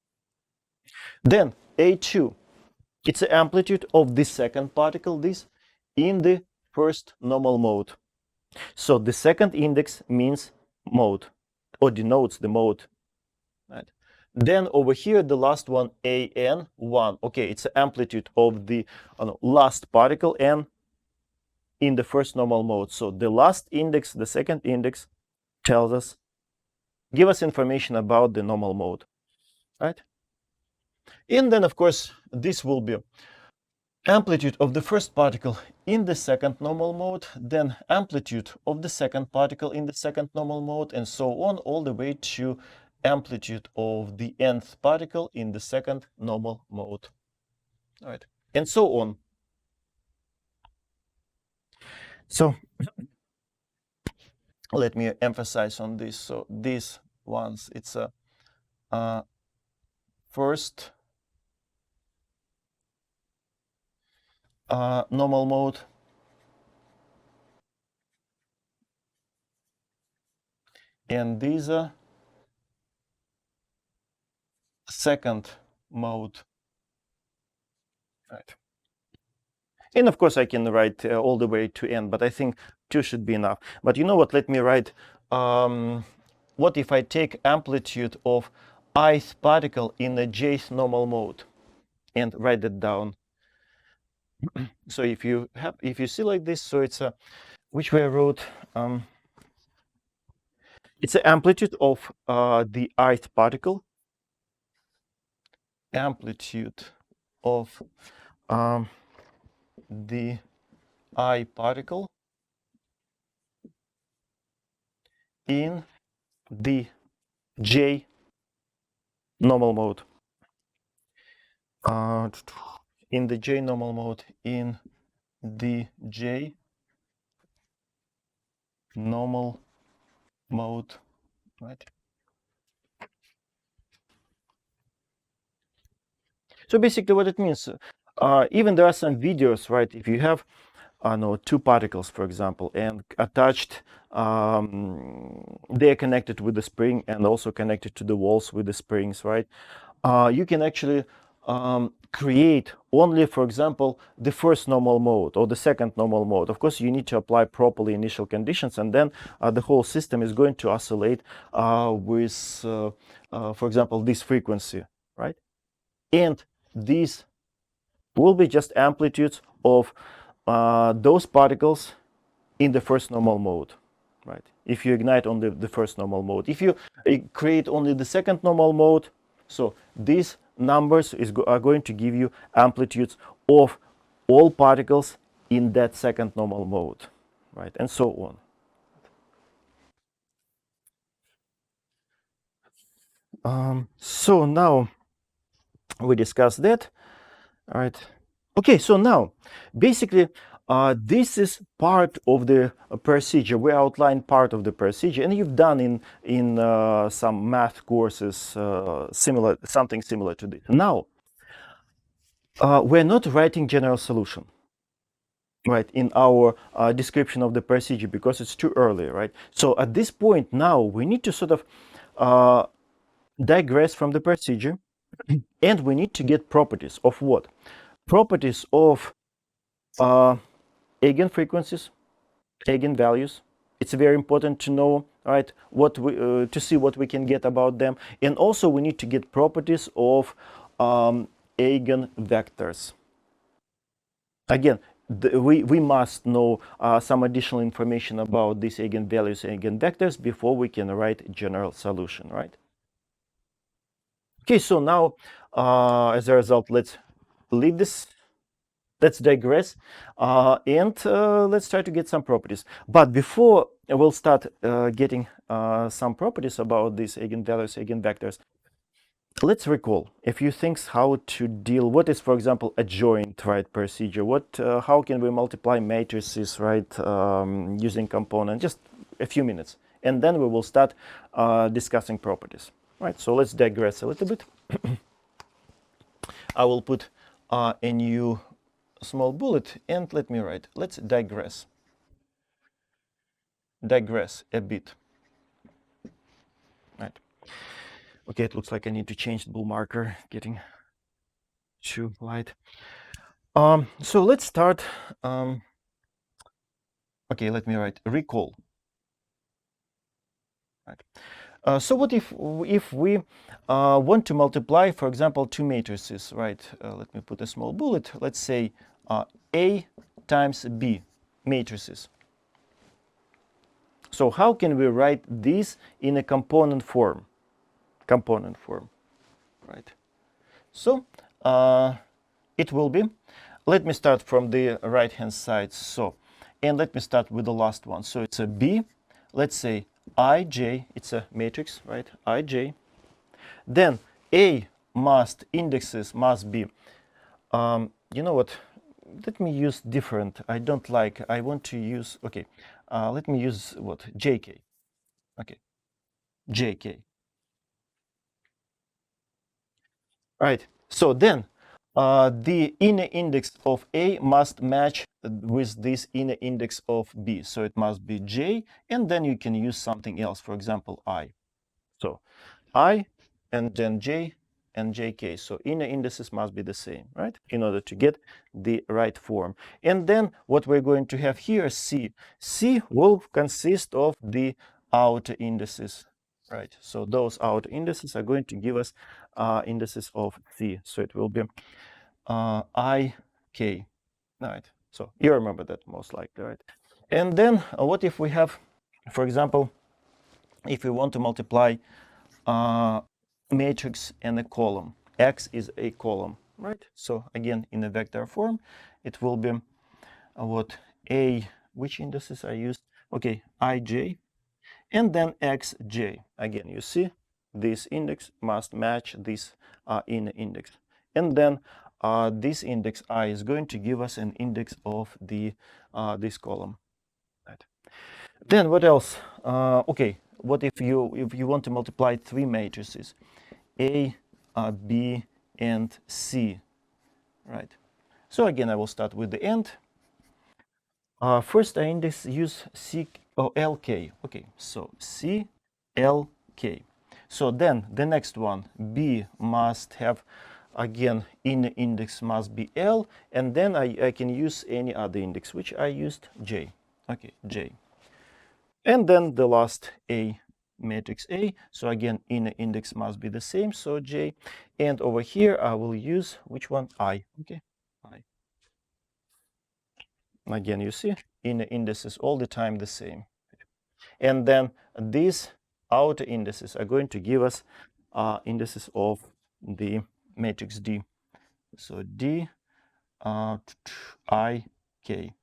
Speaker 1: Then A2, it's the amplitude of the second particle, this, in the first normal mode. So the second index means mode, or denotes the mode. Right? Then over here, the last one, AN1. Okay, it's the amplitude of the last particle n in the first normal mode. So the last index, the second index, tells us, give us information about the normal mode, right? And then, of course, this will be amplitude of the first particle in the second normal mode, then amplitude of the second particle in the second normal mode, and so on, all the way to amplitude of the nth particle in the second normal mode. All right, and so on. So let me emphasize on this. So these ones, it's a first normal mode, and these are second mode. Right. And of course, I can write all the way to n, but I think 2 should be enough. But you know what? Let me write, what if I take amplitude of ith particle in the jth normal mode and write that down? So if you see like this, so it's a, which way I wrote, it's the amplitude of the ith particle, amplitude of the I particle in the J normal mode. In the J normal mode, in the J normal mode, right? So basically what it means, even there are some videos, right? If you have, two particles, for example, and attached, they are connected with the spring and also connected to the walls with the springs, right? You can actually create only, for example, the first normal mode or the second normal mode. Of course, you need to apply properly initial conditions, and then the whole system is going to oscillate with, for example, this frequency, right? And these will be just amplitudes of those particles in the first normal mode, right? If you ignite on the first normal mode. If you create only the second normal mode, so these numbers are going to give you amplitudes of all particles in that second normal mode, right? And so on. So now we discussed that, all right? Okay, so now basically this is part of the procedure. We outlined part of the procedure, and you've done in some math courses something similar to this. Now we're not writing general solution, right, in our description of the procedure because it's too early, right? So at this point now we need to sort of digress from the procedure, and we need to get properties of what? Properties of eigen frequencies, eigenvalues. It's very important to know, right, what we to see what we can get about them, and also we need to get properties of eigenvectors. Again, we must know some additional information about these eigenvalues and eigenvectors before we can write a general solution, right? Okay, so now as a result, let's leave this. Let's digress and let's try to get some properties. But before we'll start getting some properties about these eigenvalues, eigenvectors, let's recall a few things how to deal. What is, for example, adjoint, right, procedure? How can we multiply matrices, right, using component? Just a few minutes, and then we will start discussing properties. Right. So let's digress a little bit. I will put a new small bullet and let me write. Let's digress a bit. Right. Okay, it looks like I need to change the blue marker, getting too light. So let's start. Okay, let me write recall. Right. So what if we want to multiply, for example, two matrices, right? Let me put a small bullet. Let's say A times B matrices. So how can we write this in a component form? Component form, right? So it will be, let me start from the right hand side. So, and let me start with the last one. So it's a B, let's say Ij, it's a matrix, right? Ij. Then A indexes must be, you know what? Let me use different. I want to use, okay, let me use what? Jk. Okay, Jk. Right. So then the inner index of A must match with this inner index of B. So it must be J, and then you can use something else, for example, I. So I and then J and JK. So inner indices must be the same, right? In order to get the right form. And then what we're going to have here, C. C will consist of the outer indices, right? So those outer indices are going to give us indices of C. So it will be IK, right? So you remember that most likely, right? And then what if we have, for example, if we want to multiply matrix and a column. X is a column, right? So again, in a vector form, it will be what A, which indices are used? Okay, Ij, and then Xj. Again, you see, this index must match this inner index. And then this index I is going to give us an index of the this column. Right. Then what else? Okay, what if you want to multiply three matrices? A, B, and C, right? So again, I will start with the end. First, I index use C or LK. Okay, so C, L, K. So then the next one, B must have, again, inner index must be L, and then I can use any other index, which I used J. Okay, J. And then the last A, matrix A. So again, inner index must be the same, so J. And over here, I will use which one? I. Okay, I. Again, you see, inner indices all the time the same. And then these outer indices are going to give us indices of the matrix D. So D, I, K.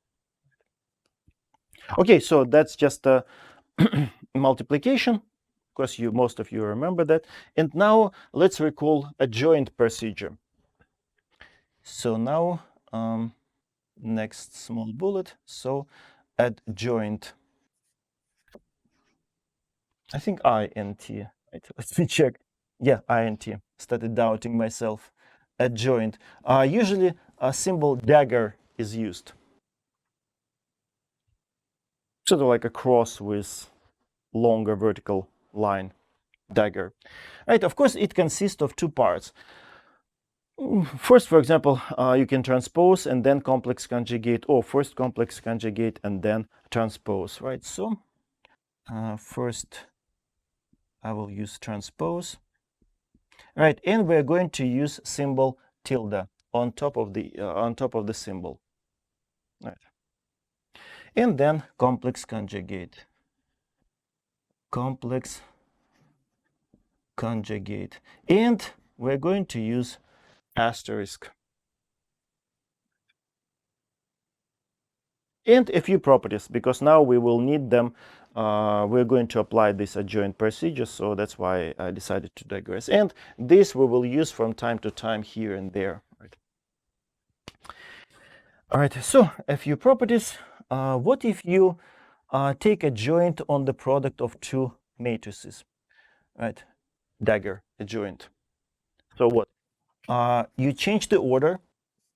Speaker 1: Okay, so that's just a multiplication. Of course, most of you remember that. And now let's recall adjoint procedure. So now, next small bullet. So adjoint. I think INT. Right? Let me check. Yeah, INT. Started doubting myself. Adjoint. Usually a symbol dagger is used. Sort of like a cross with longer vertical line. dagger. Right, of course, it consists of two parts. First, for example, you can transpose and then complex conjugate, or first complex conjugate and then transpose, right? So first I will use transpose, right? And we're going to use symbol tilde on top of the symbol, right? And then complex conjugate, and we're going to use asterisk and a few properties, because now we will need them. We're going to apply this adjoint procedure, so that's why I decided to digress. And this we will use from time to time here and there. Right? All right, so a few properties. What if you take a joint on the product of two matrices, right? Dagger, a joint. So what? You change the order.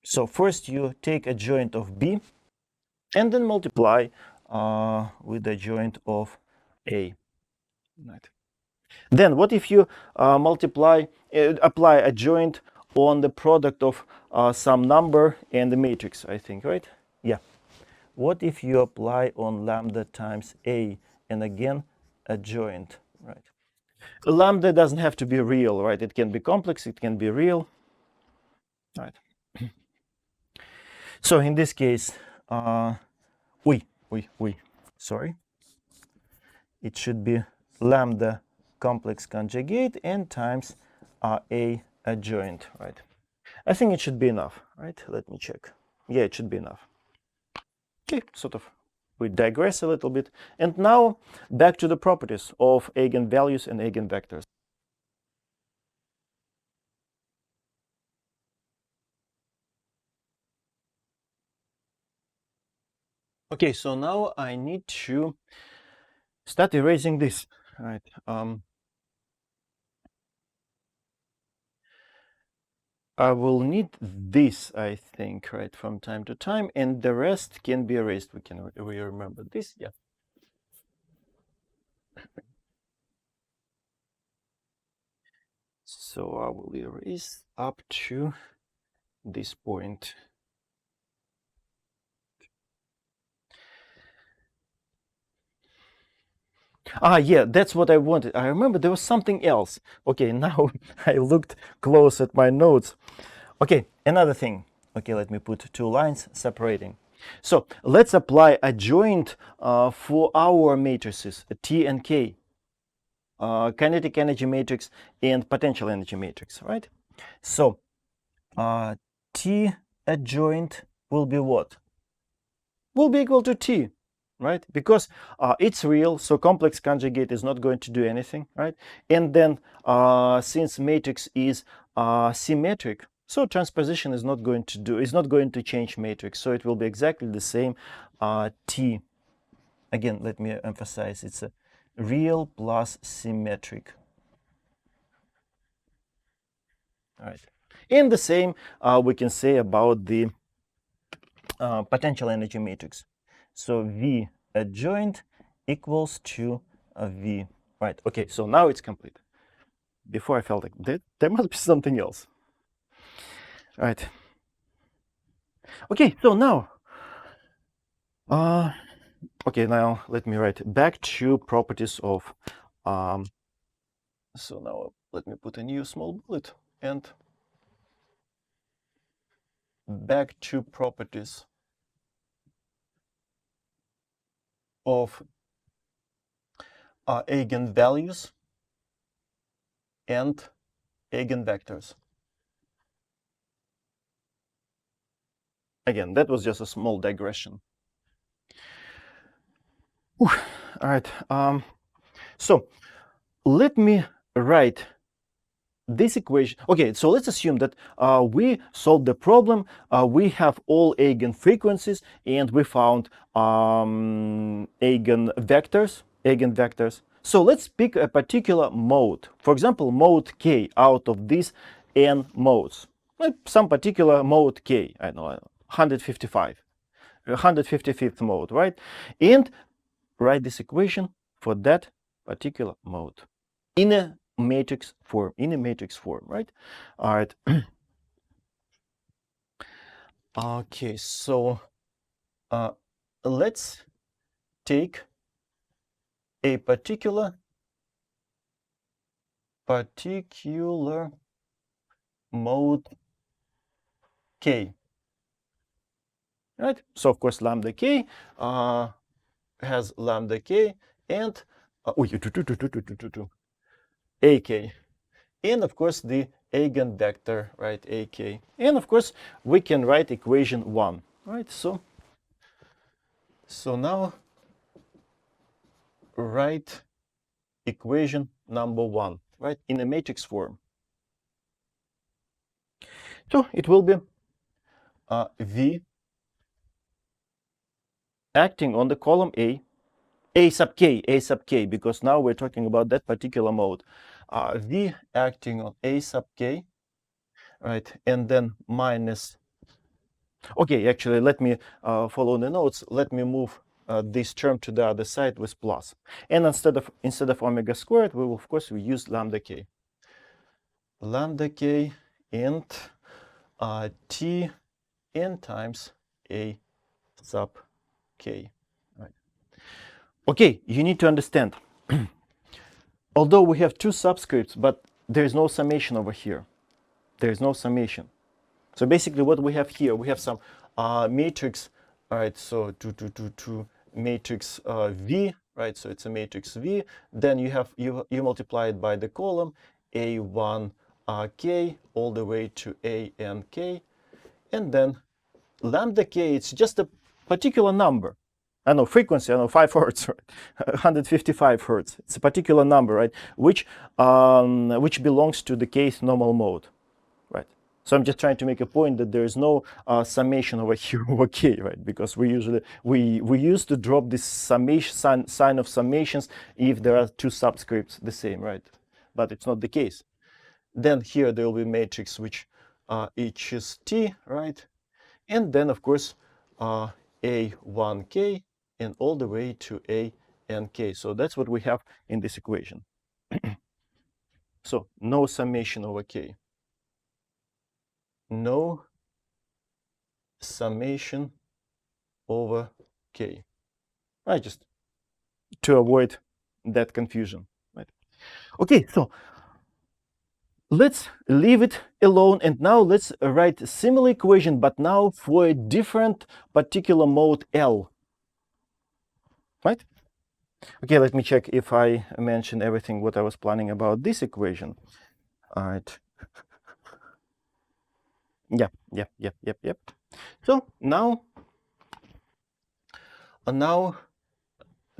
Speaker 1: So first you take a joint of B and then multiply with the joint of A. Right. Then what if you apply a joint on the product of some number and the matrix, I think, right? Yeah. What if you apply on lambda times A and again a joint, right? Lambda doesn't have to be real, right? It can be complex, it can be real, right? So in this case, sorry, it should be lambda complex conjugate and times A adjoint, right? I think it should be enough, right? Let me check. Yeah, it should be enough. Okay, sort of we digress a little bit. And now back to the properties of eigenvalues and eigenvectors. Okay, so now I need to start erasing this, right? I will need this, I think, right, from time to time, and the rest can be erased. We remember this, yeah. So I will erase up to this point. Yeah, that's what I wanted. I remember there was something else. Okay, now I looked close at my notes. Okay, another thing. Okay, let me put two lines separating. So let's apply a joint for our matrices, T and K, kinetic energy matrix and potential energy matrix, right? So T adjoint will be what? Will be equal to T, right? Because it's real, so complex conjugate is not going to do anything, right? And then since matrix is symmetric, so transposition is not going to change matrix, so it will be exactly the same T. Again, let me emphasize, it's a real plus symmetric. All right. And the same we can say about the potential energy matrix. So V adjoint equals to V. Right, okay, so now it's complete. Before I felt like there must be something else. Right. Okay, so now, okay, now let me write back to properties of, so now let me put a new small bullet and back to properties of eigenvalues and eigenvectors. Again, that was just a small digression. All right, so let me write this equation. Okay, so let's assume that we solved the problem. We have all Eigen frequencies, and we found eigenvectors. So let's pick a particular mode. For example, mode K out of these n modes. Some particular mode K. I know 155th mode, right? And write this equation for that particular mode. In a matrix form, in a matrix form, right? All right. Okay, so let's take a particular mode K, right? So of course lambda K has lambda K and AK, and of course the eigenvector, right, AK, and of course we can write equation 1, right? So now write equation number 1, right, in a matrix form. So it will be V acting on the column A sub k, because now we're talking about that particular mode. V acting on A sub k, right, and then minus. Okay, actually, let me follow the notes. Let me move this term to the other side with plus. And instead of omega squared, we will, of course, we use lambda k. Lambda k and T n times A sub k. Right. Okay, you need to understand. Although we have two subscripts, but there is no summation over here. There is no summation. So basically what we have here, we have some matrix, all right, so to matrix V, right, so it's a matrix V, then you have, you multiply it by the column A1 K all the way to A n K, and then lambda K, it's just a particular number. I know frequency, I know 5 hertz, right? 155 hertz. It's a particular number, right? Which belongs to the kth normal mode, right? So I'm just trying to make a point that there is no summation over here over k, right? Because we usually we used to drop this summation sign of summations if there are two subscripts the same, right? But it's not the case. Then here there will be matrix which each is T, right? And then of course A1K and all the way to ANK. So that's what we have in this equation. So no summation over K. No summation over K. Right, just to avoid that confusion. Right. Okay, so let's leave it alone, and now let's write a similar equation, but now for a different particular mode L. Right? Okay, let me check if I mentioned everything what I was planning about this equation. All right. Yep. So now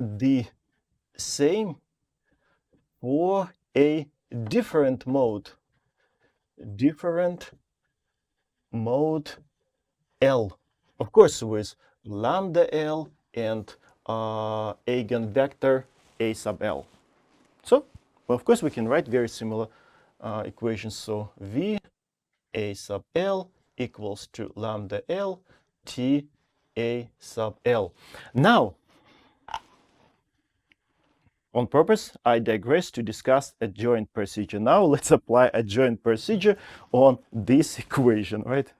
Speaker 1: the same for a different mode L, of course, with lambda L and eigenvector A sub L. So, well, of course, we can write very similar equations. So V A sub L equals to lambda L T A sub L. Now, on purpose, I digress to discuss adjoint procedure. Now let's apply adjoint procedure on this equation, right?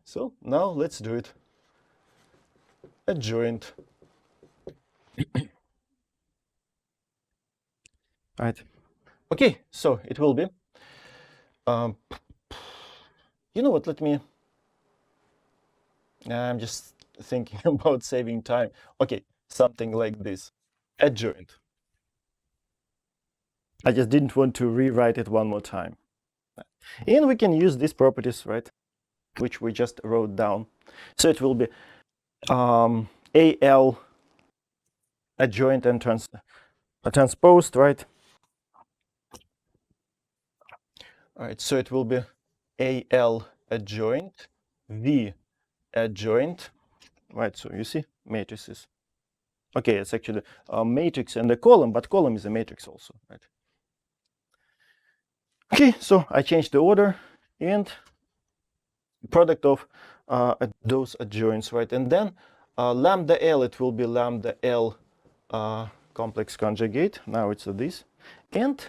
Speaker 1: So now let's do it. Adjoint. Right. Okay, so it will be, you know what, I'm just thinking about saving time. Okay, something like this. Adjoint. I just didn't want to rewrite it one more time. And we can use these properties, right, which we just wrote down. So it will be AL adjoint and transposed, right? All right, so it will be AL adjoint, V adjoint, right? So you see matrices. Okay, it's actually a matrix and a column, but column is a matrix also, right? Okay, so I changed the order and product of those adjoints, right? And then lambda L, it will be lambda L complex conjugate. Now it's this. And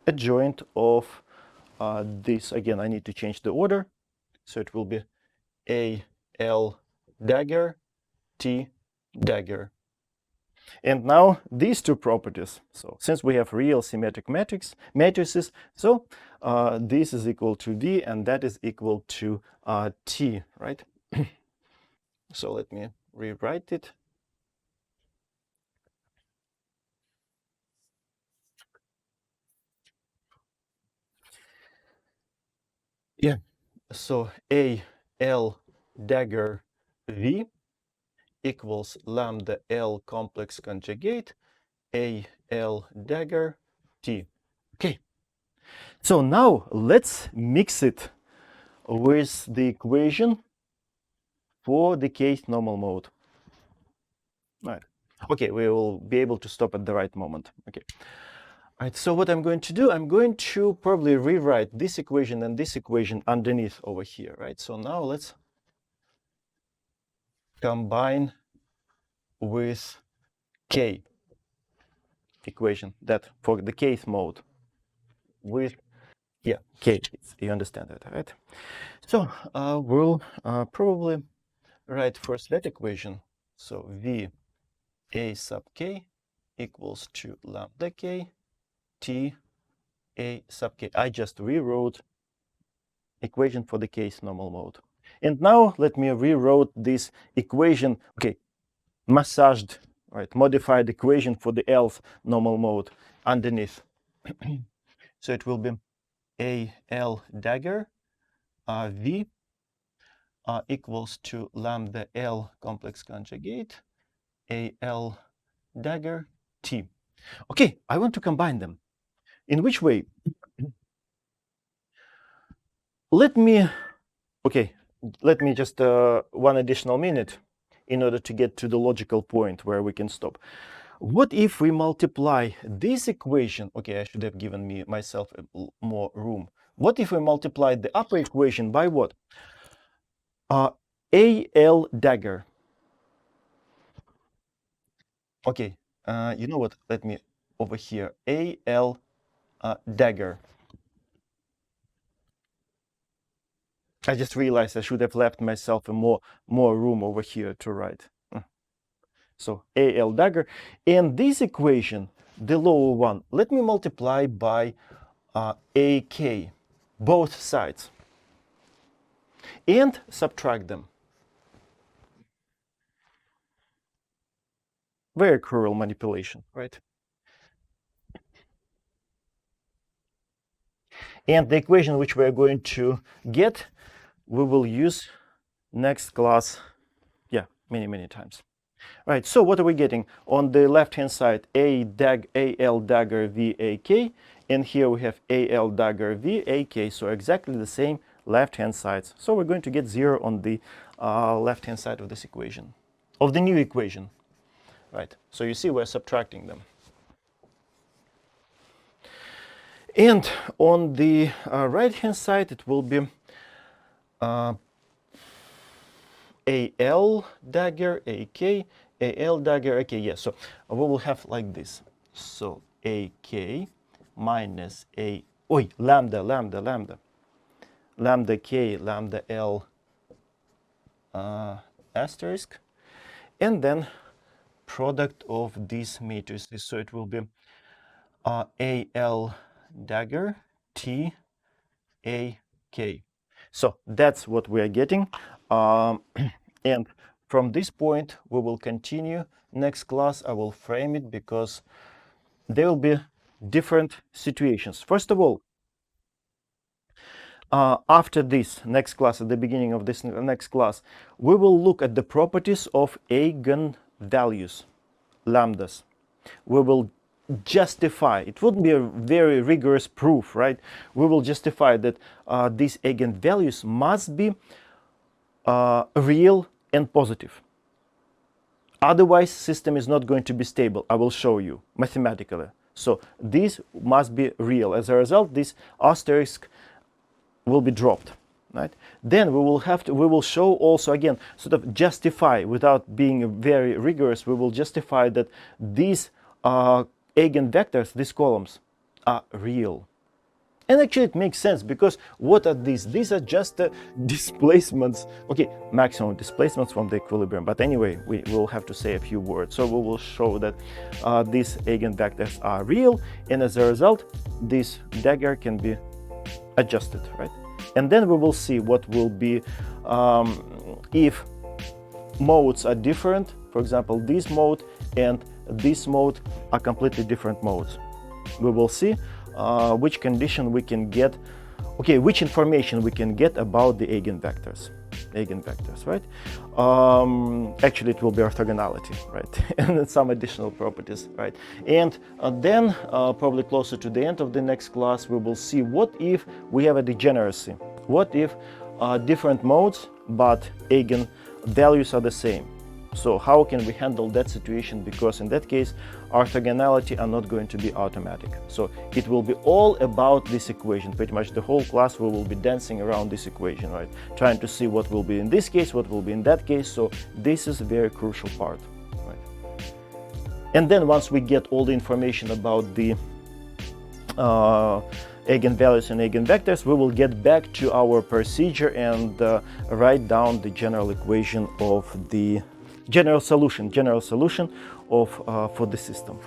Speaker 1: adjoint of this. Again, I need to change the order. So it will be A, L, dagger, T, dagger. And now these two properties, so since we have real symmetric matrices, so this is equal to V and that is equal to T, right? So let me rewrite it. Yeah, so A, L, dagger, V equals lambda L complex conjugate A, L, dagger, T. Okay, so now let's mix it with the equation for the case normal mode. All right. Okay, we will be able to stop at the right moment. Okay. All right, so what I'm going to do, I'm going to probably rewrite this equation and this equation underneath over here, right? So now let's combine with K equation, that for the case mode with, yeah, K, you understand that, right? So we'll probably write first that equation. So V A sub K equals to lambda K T A sub K. I just rewrote equation for the case normal mode. And now let me rewrote this equation, okay, massaged, right, modified equation for the L's normal mode underneath. So it will be A L dagger V equals to lambda L complex conjugate A L dagger T. Okay, I want to combine them. In which way? Let me just one additional minute in order to get to the logical point where we can stop. What if we multiply this equation? Okay, I should have given myself more room. What if we multiply the upper equation by what? AL dagger. Okay, you know what? Let me over here. AL dagger. I just realized I should have left myself more room over here to write. So AL dagger. And this equation, the lower one, let me multiply by AK, both sides, and subtract them. Very cruel manipulation, right? And the equation which we are going to get, we will use next class, yeah, many times. Right, so what are we getting? On the left-hand side, AL dagger VAK, and here we have AL dagger VAK, so exactly the same left-hand sides. So we're going to get 0 on the left-hand side of this equation, of the new equation. Right, so you see we're subtracting them. And on the right-hand side, it will be AL dagger AK, AL dagger AK. Yes, so we will have like this. So AK minus lambda K, lambda L asterisk, and then product of these matrices. So it will be AL dagger T A K. So that's what we are getting. And from this point, we will continue. Next class, I will frame it because there will be different situations. First of all, after this next class, at the beginning of this next class, we will look at the properties of eigenvalues, lambdas. We will justify, it wouldn't be a very rigorous proof, right? We will justify that these eigenvalues must be real and positive. Otherwise, system is not going to be stable. I will show you mathematically. So these must be real. As a result, this asterisk will be dropped. Right? Then we will show also, again, sort of justify, without being very rigorous, we will justify that these eigenvectors, these columns, are real. And actually it makes sense, because what are these? These are just displacements, okay, maximum displacements from the equilibrium. But anyway, we will have to say a few words. So we will show that these eigenvectors are real, and as a result, this dagger can be adjusted, right? And then we will see what will be if modes are different. For example, this mode and this mode are completely different modes. We will see which condition we can get, okay, which information we can get about the eigenvectors, right? Actually, it will be orthogonality, right? And some additional properties, right? And then, probably closer to the end of the next class, we will see what if we have a degeneracy. What if different modes, but eigenvalues are the same? So how can we handle that situation? Because in that case, orthogonality are not going to be automatic. So it will be all about this equation. Pretty much the whole class we will be dancing around this equation, right? Trying to see what will be in this case, what will be in that case. So this is a very crucial part, right? And then once we get all the information about the eigenvalues and eigenvectors, we will get back to our procedure and write down the general equation of the general solution of for the system.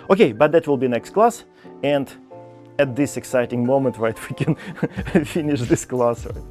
Speaker 1: Okay, but that will be next class, and at this exciting moment, right, we can finish this class, right?